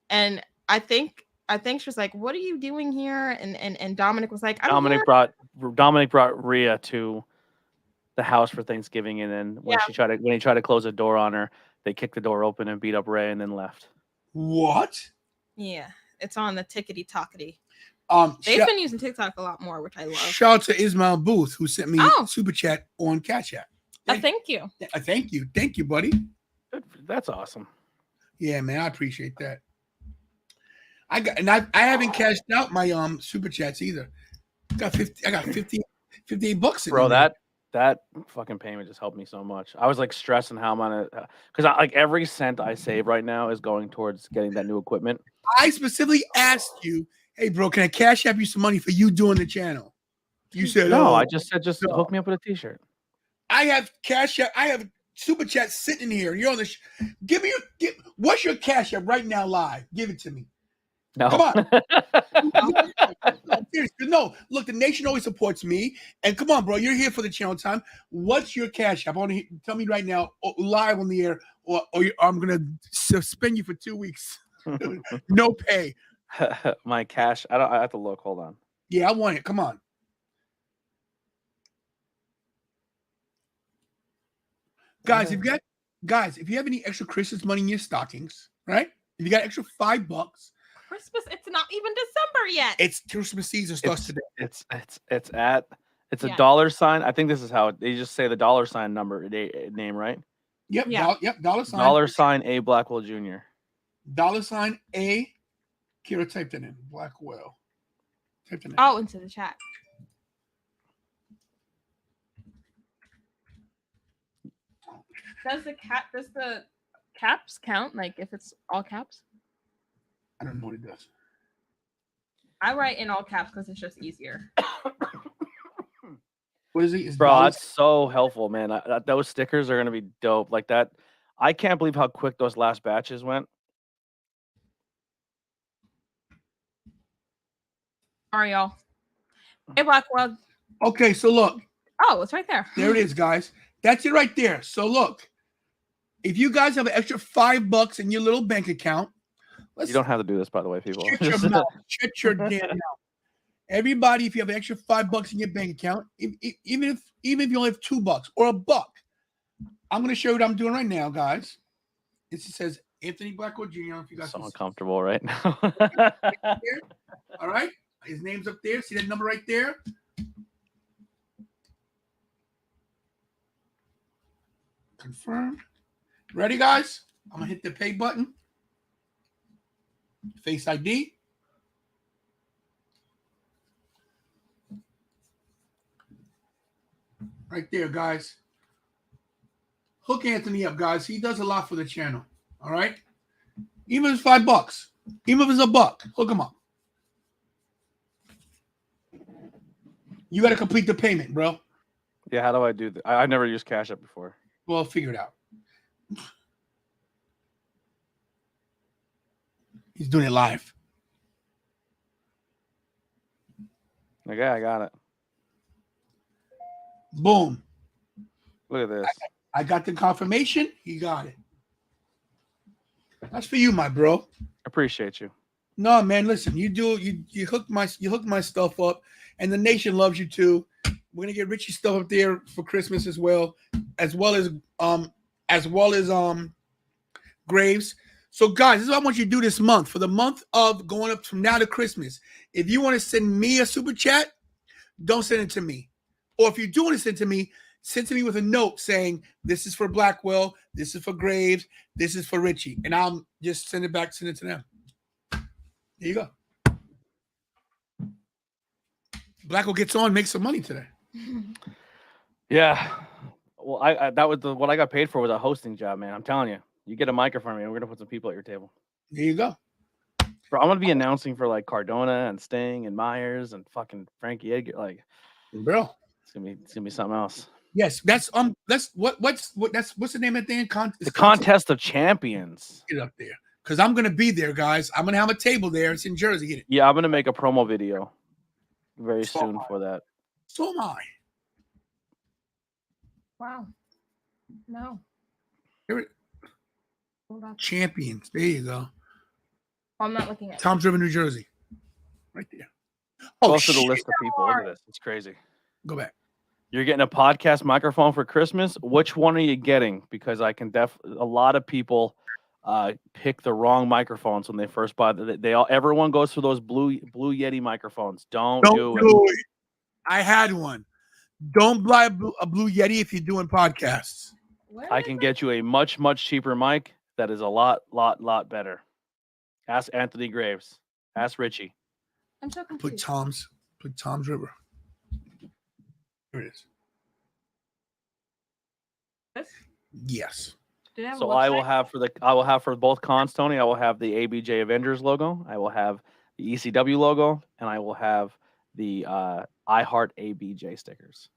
and I think she was like, "What are you doing here?" And Dominic was like, Dominic brought Rhea to the house for Thanksgiving, and then when he tried to close the door on her, they kicked the door open and beat up Rey, and then left. What? Yeah, it's on the tickety tockety. They've been using TikTok a lot more, which I love. Shout out to Ismail Booth, who sent me super chat on Cash App. Thank you. Thank you, buddy. That's awesome. Yeah, man, I appreciate that. I haven't cashed out my super chats either. I got 58 bucks in Bro, there. that fucking payment just helped me so much. I was like stressing how I'm gonna, because like every cent I save right now is going towards getting that new equipment. I specifically asked you, hey, bro, can I cash app you some money for you doing the channel? You said no. I just said hook me up with a t-shirt. I have cash app. I have super chat sitting here. You're on the. Give me what's your cash app right now live? Give it to me. No. Come on. No, look, the nation always supports me. And come on, bro, you're here for the channel time. What's your cash app? I want to tell me right now, live on the air, or I'm going to suspend you for 2 weeks. No pay. My cash. I have to look. Hold on. Yeah, I want it. Come on. Guys, if you have any extra Christmas money in your stockings, right? If you got extra $5, Christmas, it's not even December yet. it's Christmas season starts today. It's a dollar sign. I think this is how they just say the dollar sign number name, right? Yep. Yeah. Dollar sign. Dollar sign A Blackwell Jr. Dollar sign A. Kira typed that in. Blackwell. Typed it in. Oh, into the chat. Does the caps count? Like if it's all caps? I don't know what it does. I write in all caps because it's just easier. What is it? It's Bro, that's so helpful, man. Those stickers are gonna be dope. Like that. I can't believe how quick those last batches went. Sorry, y'all. Hey, Blackwell. Okay, so look. Oh, it's right there. There it is, guys. That's it right there. So look, if you guys have an extra $5 in your little bank account, you don't have to do this, by the way, people. Shut your mouth. Shut your damn mouth. Everybody, if you have an extra $5 in your bank account, even if you only have $2 or $1, I'm going to show you what I'm doing right now, guys. It says Anthony Blackwell Jr. If you guys so uncomfortable right now. All right, his name's up there. See that number right there? Confirm. Ready, guys? I'm gonna hit the pay button. Face ID. Right there, guys. Hook Anthony up, guys. He does a lot for the channel. All right. Even if it's $5, even if it's $1, hook him up. You got to complete the payment, bro. Yeah, how do I do that? I've never used Cash App before. Well, figure it out. He's doing it live. Okay, I got it. Boom. Look at this. I got the confirmation. He got it. That's for you, my bro. Appreciate you. No, man, listen, you hook my stuff up, and the nation loves you too. We're gonna get Richie stuff up there for Christmas as well as Graves. So, guys, this is what I want you to do this month. For the month of going up from now to Christmas, if you want to send me a super chat, don't send it to me. Or if you do want to send to me with a note saying, this is for Blackwell, this is for Graves, this is for Richie. And I'll just send it to them. There you go. Blackwell gets on, makes some money today. Yeah. Well, that was what I got paid for was a hosting job, man. I'm telling you. You get a microphone, man. We're gonna put some people at your table. There you go. Bro, I'm gonna be announcing for like Cardona and Sting and Myers and fucking Frankie Edgar. Like, bro, it's gonna be something else. Yes, that's what's the name of the thing? The Contest of Champions. Get up there. because I'm gonna be there, guys. I'm gonna have a table there. It's in Jersey. Get it? Yeah, I'm gonna make a promo video very So soon am I. for that. So am I. Wow. No. Here it, Hold on. champions. There you go. I'm not looking at it. Tom's River, New Jersey. Right there. Go Oh, to the shit. list of people. Look at this. It's crazy. Go back. You're getting a podcast microphone for Christmas. Which one are you getting? Because I can a lot of people pick the wrong microphones when they first buy. Everyone goes for those blue Yeti microphones. Don't do it. I had one. Don't buy a blue Yeti if you're doing podcasts. Where I is can it? get you a much cheaper mic that is a lot better. Ask Anthony Graves. Ask Richie. I'm so Put confused. Tom's River. Here it is. This? Yes. Did it have a So I will website? have for both cons, Tony. I will have the ABJ Avengers logo. I will have the ECW logo, and I will have the iHeart ABJ stickers.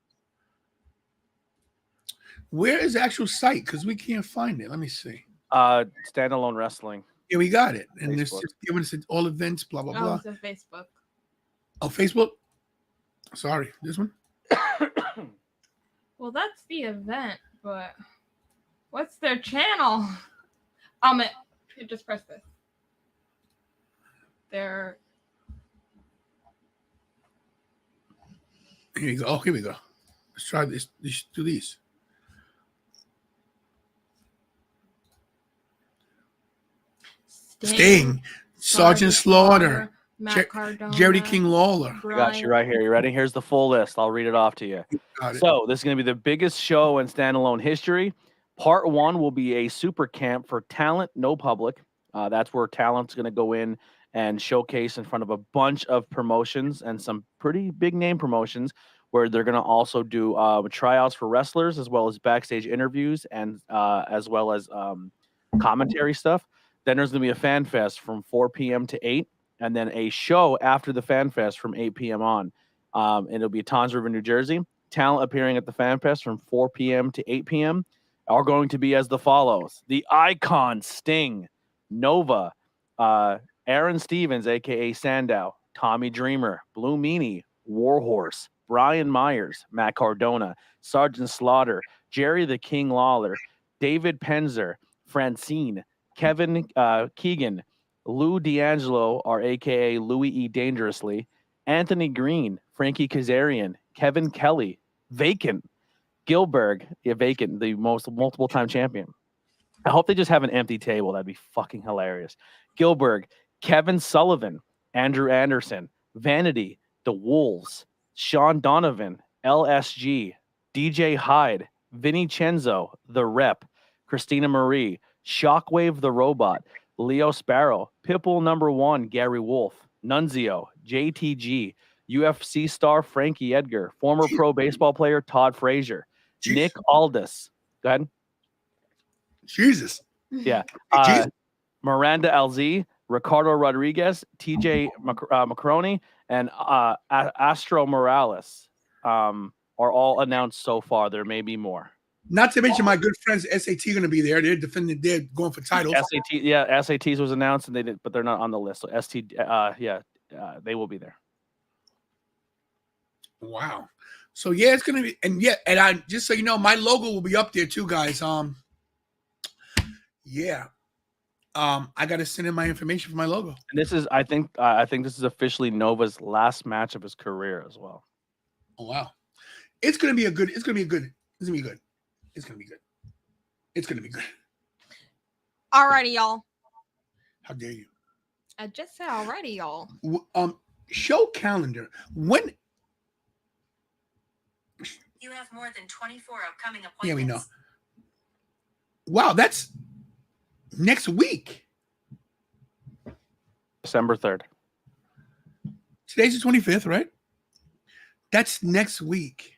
Where is the actual site? Because we can't find it. Let me see. Standalone Wrestling. Yeah, we got it. And it's Facebook. just giving us all events, blah, blah, Oh, blah. it's on Facebook. Oh, Facebook? Sorry. This one? Well, that's the event, but what's their channel? Just press this. Their Here you go. Oh, here we go. Let's try this. Let's do these. Sting. Sergeant Slaughter. Matt Cardona, Jerry King Lawler. I got you right here. You ready? Here's the full list. I'll read it off to you. Got it. So this is going to be the biggest show in standalone history. Part 1 will be a super camp for talent, no public. That's where talent's going to go in and showcase in front of a bunch of promotions and some pretty big name promotions, where they're going to also do tryouts for wrestlers, as well as backstage interviews, and as well as commentary stuff. Then there's going to be a fan fest from 4 p.m. to 8, and then a show after the fan fest from 8 p.m. on. And it'll be Tom's River, New Jersey. Talent appearing at the fan fest from 4 p.m. to 8 p.m. are going to be as the follows: the Icon, Sting, Nova, Aaron Stevens, a.k.a. Sandow, Tommy Dreamer, Blue Meanie, Warhorse, Brian Myers, Matt Cardona, Sergeant Slaughter, Jerry the King Lawler, David Penzer, Francine, Kevin Keegan, Lou D'Angelo, or a.k.a. Louis E. Dangerously, Anthony Green, Frankie Kazarian, Kevin Kelly, Vacant, Gilbert, Vacant, the multiple-time champion. I hope they just have an empty table. That'd be fucking hilarious. Gilbert, Kevin Sullivan, Andrew Anderson, Vanity, The Wolves, Sean Donovan, LSG, DJ Hyde, Vinny Cenzo, The Rep, Christina Marie, Shockwave the Robot, Leo Sparrow, Pitbull #1, Gary Wolf, Nunzio, JTG, UFC star Frankie Edgar, former pro baseball player Todd Frazier, Nick Aldis. Go ahead. Jesus. Yeah. Jesus. Miranda LZ, Ricardo Rodriguez, TJ Macaroni, and Astro Morales are all announced so far. There may be more. Not to mention my good friends SAT going to be there. They're defending. They're going for titles. SATs was announced, and they did, but they're not on the list. So they will be there. Wow. So yeah, it's gonna be, and I just so you know, my logo will be up there too, guys. I gotta send in my information for my logo. And this is, I think this is officially Nova's last match of his career as well. Oh wow. It's gonna be good. It's gonna be good. Alrighty, y'all. How dare you? I just said already, y'all. Show calendar. When you have more than 24 upcoming appointments. Yeah, we know. Wow, that's next week. December 3rd. Today's the 25th, right? That's next week.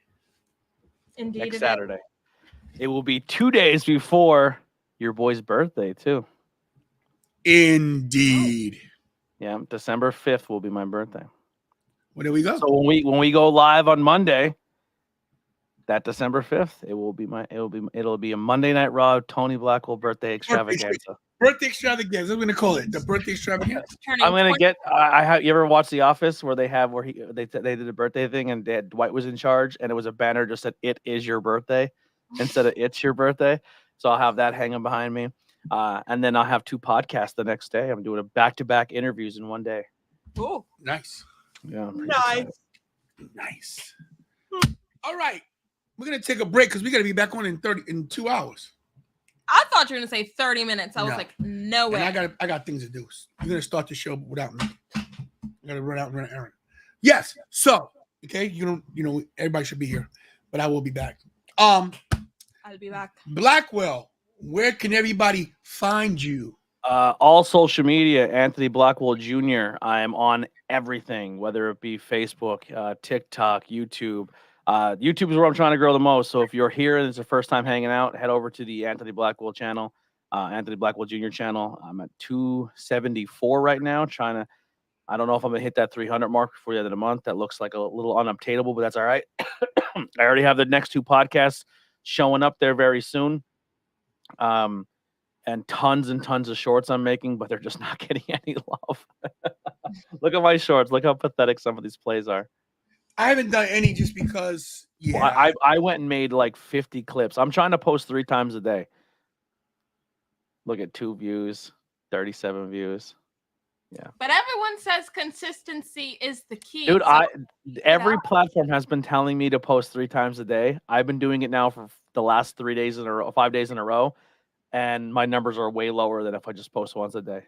Indeed. Next Saturday. It will be 2 days before your boy's birthday, too. Indeed. Yeah, December 5th will be my birthday. Where do we go? So when we go live on Monday, that December 5th, it'll be a Monday Night Raw Tony Blackwell birthday extravaganza. Birthday extravaganza. I'm going to call it the birthday extravaganza. I'm gonna get. You ever watch The Office where they did a birthday thing and Dwight was in charge and it was a banner just said "It is your birthday" instead of "It's your birthday." So I'll have that hanging behind me, and then I'll have 2 podcasts the next day. I'm doing a back-to-back interviews in one day. Oh, Nice. Yeah, Nice. All right, we're gonna take a break because we got to be back on in 2 hours. I thought you were gonna say 30 minutes. I was No. like, no way. And I got things to do. You're gonna start the show without me. I gotta run out and run an errand. Yes. So okay, everybody should be here, but I will be back. I'll be back. Blackwell, where can everybody find you? All social media, Anthony Blackwell Jr. I am on everything, whether it be Facebook, TikTok, YouTube. YouTube is where I'm trying to grow the most. So if you're here and it's the first time hanging out, head over to the Anthony Blackwell channel, Anthony Blackwell Jr. channel. I'm at 274 right now. I don't know if I'm gonna hit that 300 mark before the end of the month. That looks like a little unobtainable, but that's all right. I already have the next 2 podcasts showing up there very soon. And tons of shorts I'm making, but they're just not getting any love. Look at my shorts. Look how pathetic some of these plays are. I haven't done any just because. Yeah, well, I went and made like 50 clips. I'm trying to post 3 times a day. Look at 2 views, 37 views. Yeah. But everyone says consistency is the key. Dude, every platform has been telling me to post 3 times a day. I've been doing it now for the last 3 days in a row, 5 days in a row, and my numbers are way lower than if I just post once a day.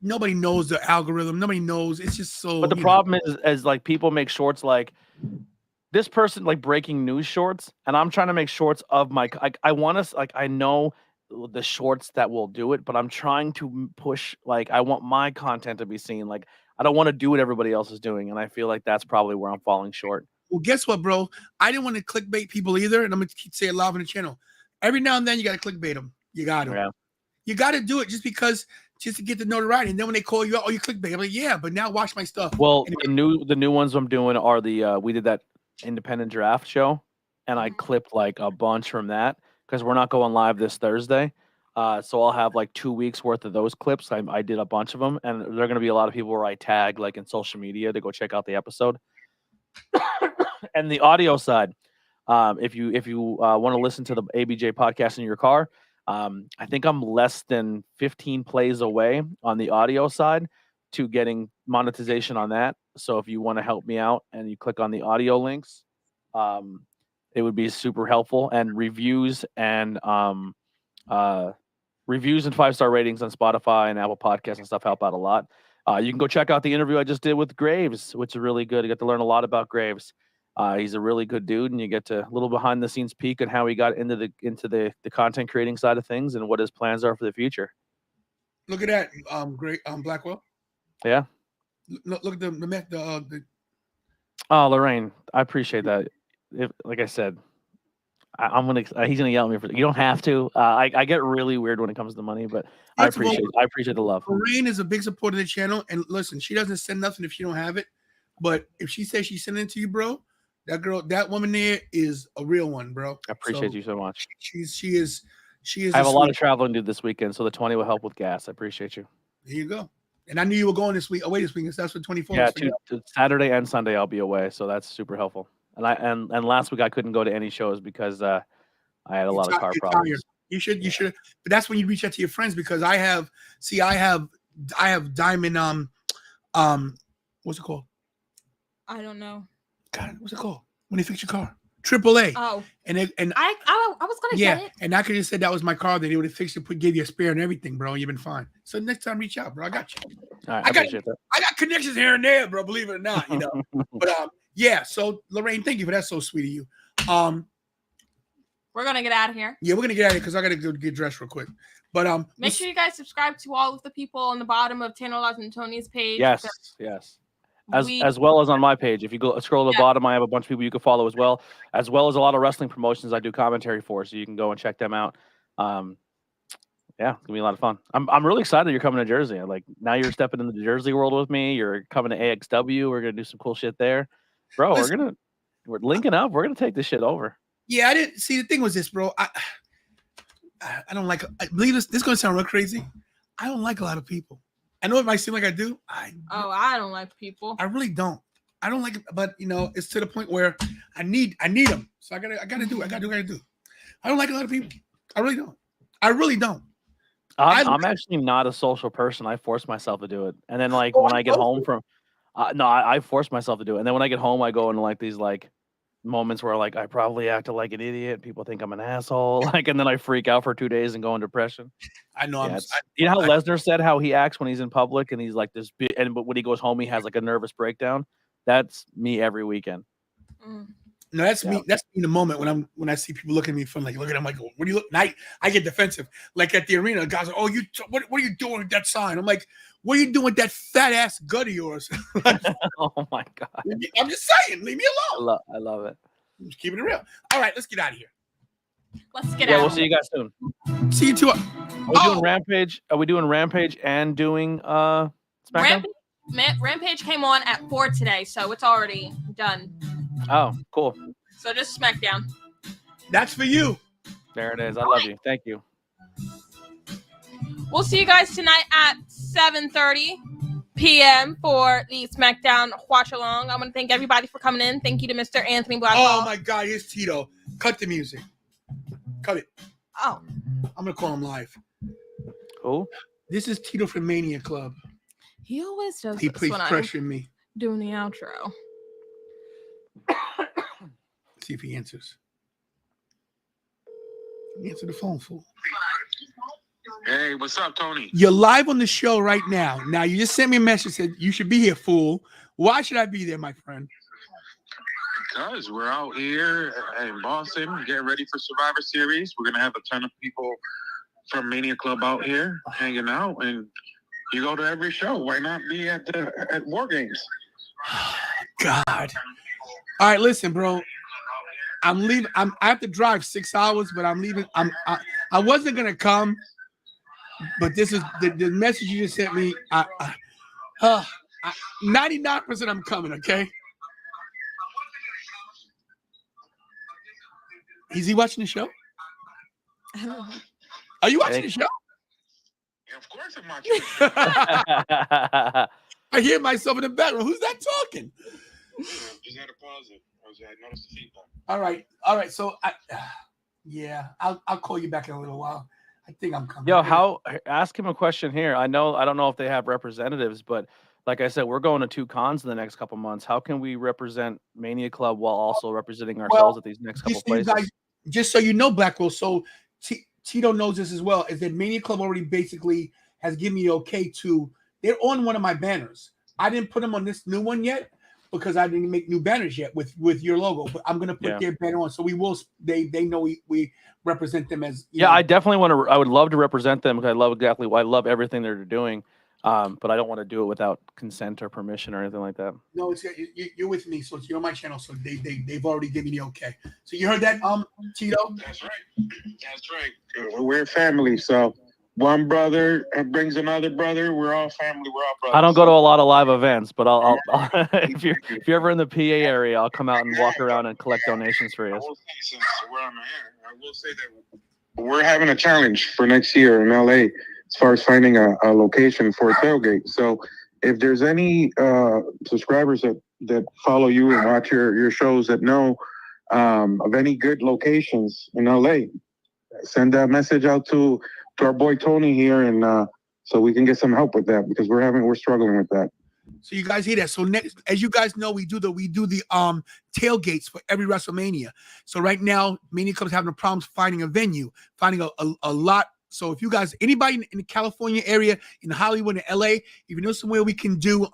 Nobody knows the algorithm. Nobody knows. It's just so. But the problem is like people make shorts like this person like breaking news shorts, and I'm trying to make shorts of my. I want to I know the shorts that will do it, but I'm trying to push I want my content to be seen. Like I don't want to do what everybody else is doing, and I feel like that's probably where I'm falling short. Well, guess what, bro? I didn't want to clickbait people either, and I'm gonna say it live on the channel. Every now and then, you got to clickbait them. You got to. Yeah. You got to do it just to get the notoriety. And then when they call you out, you clickbait. I'm like, yeah, but now watch my stuff. Well, the new ones I'm doing are we did that independent draft show, and I clipped like a bunch from that because we're not going live this Thursday. So I'll have like 2 weeks worth of those clips. I did a bunch of them, and there are going to be a lot of people where I tag like in social media to go check out the episode. And the audio side, if you want to listen to the ABJ podcast in your car, I think I'm less than 15 plays away on the audio side to getting monetization on that. So if you want to help me out and you click on the audio links, it would be super helpful. And reviews and 5-star ratings on Spotify and Apple Podcasts and stuff help out a lot. You can go check out the interview I just did with Graves, which is really good. You get to learn a lot about Graves. He's a really good dude, and you get to a little behind the scenes peek on how he got into the content creating side of things and what his plans are for the future. Look at that, great Blackwell. Yeah. Look at the Oh, Lorraine, I appreciate that. Like I said, he's gonna yell at me for you don't have to. I get really weird when it comes to money, but I appreciate the love. Lorraine is a big supporter of the channel, and listen, she doesn't send nothing if she don't have it. But if she says she's sending it to you, bro, that woman there is a real one, bro. I appreciate you so much. She is. I have a lot of traveling to do this weekend, so the 20 will help with gas. I appreciate you. There you go. And I knew you were going this weekend. That's for 24. Yeah, Saturday and Sunday I'll be away, so that's super helpful. And last week I couldn't go to any shows because I had a lot of car problems. You should. But that's when you reach out to your friends because I have Diamond. What's it called? I don't know. God, what's it called? When they fix your car, AAA. Oh, and I was gonna get it. And I could have said that was my car that they would have fixed it, gave you a spare and everything, bro. You've been fine. So next time, reach out, bro. I got you. All right, I appreciate that. I got connections here and there, bro. Believe it or not, But yeah. So Lorraine, thank you for that. So sweet of you. We're gonna get out of here. Yeah, we're gonna get out of here because I gotta go get dressed real quick. But make sure you guys subscribe to all of the people on the bottom of Tanner Laws and Tony's page. Yes. As well as on my page. If you go scroll to the bottom, I have a bunch of people you can follow as well as a lot of wrestling promotions I do commentary for, so you can go and check them out. Yeah, it's gonna be a lot of fun. I'm really excited you're coming to Jersey. Like now you're stepping into the Jersey world with me. You're coming to AXW. We're gonna do some cool shit there, bro. Listen, We're linking up. We're gonna take this shit over. Yeah, I didn't see. The thing was this, bro. I don't like. I believe this. This is gonna sound real crazy. I don't like a lot of people. I know it might seem like I do. I don't like people. I really don't. I don't like it, but it's to the point where I need them. So I gotta do. I gotta do. I don't like a lot of people. I really don't. I'm actually not a social person. I force myself to do it, and then when I get home from, I force myself to do it, and then when I get home, I go into these moments where I probably acted like an idiot. People think I'm an asshole, and then I freak out for 2 days and go in depression. I know. Yeah, you know how Lesnar said how he acts when he's in public and he's like this, but when he goes home, he has a nervous breakdown. That's me every weekend. No, that's me. That's me in the moment when I see people looking at me from look at them what do you look? And I get defensive. Like at the arena, the guys are, oh, what are you doing with that sign? I'm like, what are you doing with that fat ass gut of yours? Oh my god! I'm just saying, leave me alone. I love it. I'm just keeping it real. All right, let's get out of here. Let's get out. Yeah, we'll see you guys soon. See you too. Are we doing Rampage? Are we doing Rampage and doing SmackDown? Rampage came on at 4 today, so it's already done. Oh, cool. So just SmackDown. That's for you. There it is. I love you. Thank you. We'll see you guys tonight at 7:30 p.m. for the SmackDown watch along. I want to thank everybody for coming in. Thank you to Mr. Anthony Blackwell. Oh my God, here's Tito. Cut the music. Cut it. Oh. I'm gonna call him live. Who? This is Tito from Mania Club. He always does. He this plays when pressure I'm me. doing the outro. See if he answers. Answer the phone, fool. Hey, what's up, Tony? You're live on the show right now. Now, you just sent me a message said you should be here, fool. Why should I be there, my friend? Because we're out here in Boston getting ready for Survivor Series. We're going to have a ton of people from Mania Club out here hanging out. And you go to every show. Why not be at WarGames? God. All right, listen, bro. I'm leaving. I have to drive 6 hours, but I'm leaving. I wasn't gonna come, but this is the message you just sent me. 99% I'm coming. Okay. Is he watching the show? Are you watching the show? Yeah, of course I'm watching the show. I hear myself in the background. Who's that talking? Just had to pause it. I noticed the feedback. All right. So I'll call you back in a little while. I think I'm coming. Yo, ask him a question here. I don't know if they have representatives, but like I said, we're going to 2 cons in the next couple months. How can we represent Mania Club while also representing ourselves at these next couple places? Just so you know, Blackwell, so Tito knows this as well, is that Mania Club already basically has given me the okay to, they're on one of my banners. I didn't put them on this new one yet because I didn't make new banners yet with your logo, but I'm going to put their banner on. So we will, they know we represent them as. I definitely I would love to represent them because I love everything they're doing. But I don't want to do it without consent or permission or anything like that. No, you're with me, so you're on my channel, so they've already given me the okay. So you heard that, Tito? That's right. That's right. We're family, so one brother brings another brother. We're all family. We're all brothers. I don't go to a lot of live events, but I'll if you're ever in the PA area, I'll come out and walk around and collect donations for you. I will say, since we're on the air, I will say that we're having a challenge for next year in LA. As far as finding a location for a tailgate. So if there's any subscribers that follow you and watch your shows that know of any good locations in LA, send that message out to our boy Tony here, and so we can get some help with that because we're struggling with that. So you guys hear that? So next, as you guys know, we do the tailgates for every WrestleMania. So right now, Mania Club's having problems finding a venue, finding a lot. So if you guys, anybody in the California area, in Hollywood, in LA, if you know somewhere we can do,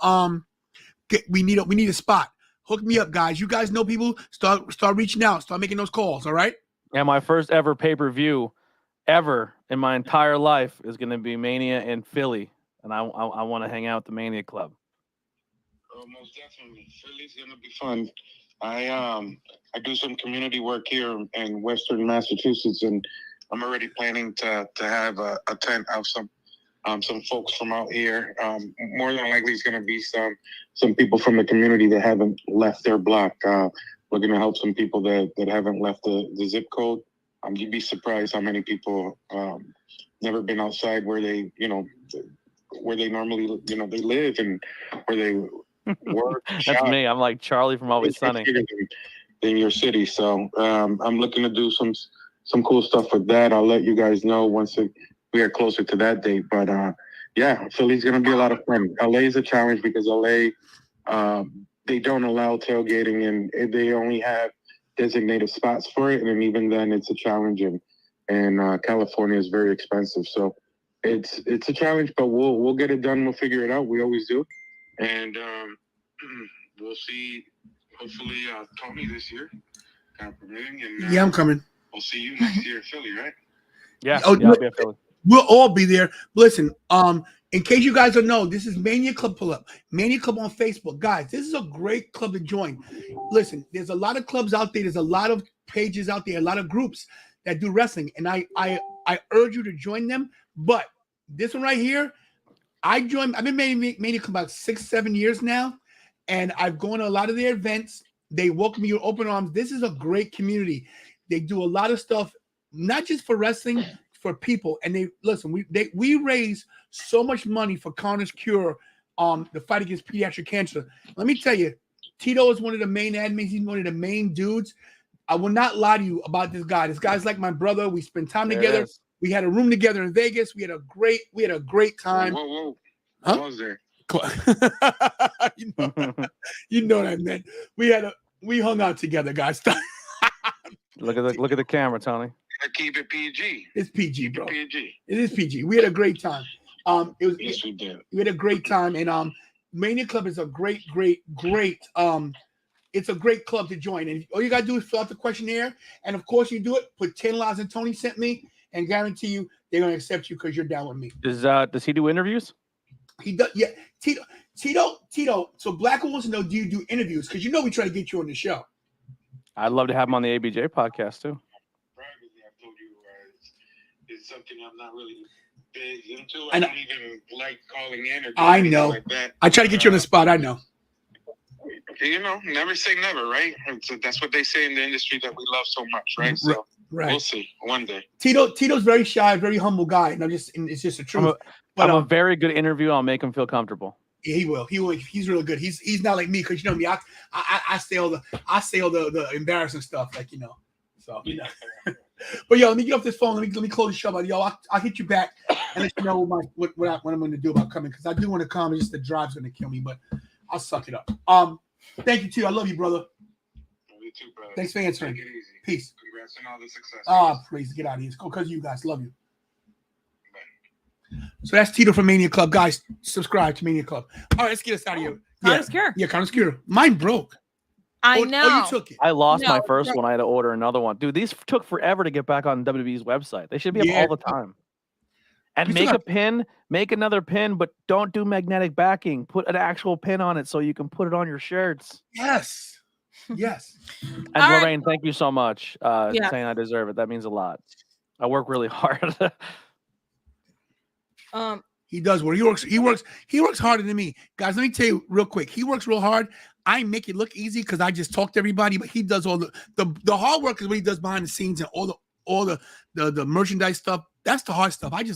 we need a spot. Hook me up, guys. You guys know people. Start reaching out. Start making those calls. All right. Yeah, my first ever pay-per-view ever in my entire life is going to be Mania in Philly, and I want to hang out at the Mania Club. Oh, most definitely, Philly's going to be fun. I do some community work here in Western Massachusetts, and I'm already planning to have a tent of some folks from out here. More than likely, it's going to be some people from the community that haven't left their block. We're going to help some people that haven't left the zip code. You'd be surprised how many people never been outside where they, where they normally, they live and where they work. That's shop. me. I'm like Charlie from Always Sunny. In your city. So I'm looking to do some cool stuff with that. I'll let you guys know once we are closer to that date. But yeah, Philly's going to be a lot of fun. LA is a challenge because LA, they don't allow tailgating and they only have designated spots for it. And even then it's a challenge and California is very expensive. So it's a challenge, but we'll get it done. We'll figure it out. We always do. And we'll see. Hopefully, Tony this year, God permitting. And, Yeah, I'm coming. We'll see you next year in Philly, right? Yeah, Oh, I'll be at Philly. We'll all be there. Listen, in case you guys don't know, this is Mania Club Pull Up. Mania Club on Facebook. Guys, this is a great club to join. Listen, there's a lot of clubs out there. There's a lot of pages out there, a lot of groups that do wrestling. And I urge you to join them. But this one right here, I've been Mania Club about 6-7 years now. And I've gone to a lot of their events. They welcome you with open arms. This is a great community. They do a lot of stuff, not just for wrestling, for people. And they listen. We raise so much money for Connor's Cure, the fight against pediatric cancer. Let me tell you, Tito is one of the main admins. He's one of the main dudes. I will not lie to you about this guy. This guy's like my brother. We spent time together. We had a room together in Vegas. We had a great time. Whoa. Huh? What was there? you know that, man. We hung out together, guys. Look at the camera, Tony. Keep it PG. It's PG, bro. PG. It is PG. We had a great time. Yes, we did. We had a great time, and Mania Club is a great. It's a great club to join, and all you gotta do is fill out the questionnaire, and of course you do it. Put 10 lives that Tony sent me, and guarantee you they're gonna accept you because you're down with me. Does he do interviews? He does, yeah. Tito. So Blackwood wants to know: do you do interviews? Because we try to get you on the show. I'd love to have him on the ABJ podcast too. Privately, I've told you it's something I'm not really big into. I I know. don't even like calling in or I anything know. like that. I try to get you on the spot. I know. Never say never, right? That's what they say in the industry that we love so much, right? So Right. we'll see one day. Tito's very shy, very humble guy, and it's just the truth. I'm a very good interviewer. I'll make him feel comfortable. Yeah, he will. He's really good. He's not like me because me. I say all the embarrassing stuff, So But yo, let me get off this phone. Let me close the show. But yo, I'll hit you back and let you know what I'm going to do about coming because I do want to come. It's just the drive's going to kill me, but I'll suck it up. Thank you too. I love you, brother. You too, brother. Thanks for answering. Take it easy. Peace. Congrats on all the success. Please get out of here. It's cool because you guys love you. So that's Tito from Mania Club. Guys, subscribe to Mania Club. All right, let's get us out of here. Connor's Cure. Yeah, Connor's Cure. Mine broke. I know. Oh, you took it. I lost my No, first one. I had to order another one. Dude, these took forever to get back on WWE's website. They should be up all the time. And We make still a pin, make another pin, but don't do magnetic backing. Put an actual pin on it so you can put it on your shirts. Yes. Yes. And All right. Lorraine, thank you so much Yeah. saying I deserve it. That means a lot. I work really hard. He does work. He works harder than me. Guys, let me tell you real quick. He works real hard. I make it look easy because I just talk to everybody, but he does all the hard work is what he does behind the scenes and all the merchandise stuff. That's the hard stuff. I'm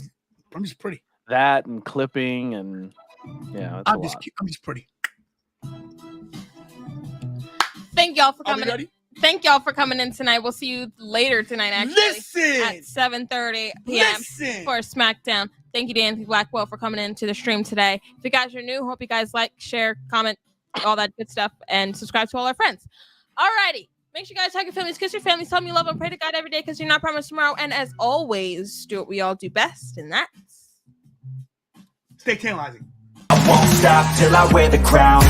just pretty. That and clipping and yeah, it's a lot. I'm just pretty. Thank y'all for Are we coming. ready? Thank y'all for coming in tonight. We'll see you later tonight, actually. Listen. At 7:30 p.m. Listen. for SmackDown. Thank you, Anthony Blackwell, for coming into the stream today. If you guys are new, hope you guys like, share, comment, all that good stuff, and subscribe to all our friends. Alrighty. Make sure you guys hug your families, kiss your families, tell them you love them, pray to God every day because you're not promised tomorrow. And as always, do what we all do best, and that's Stay tantalizing. I won't stop till I wear the crown.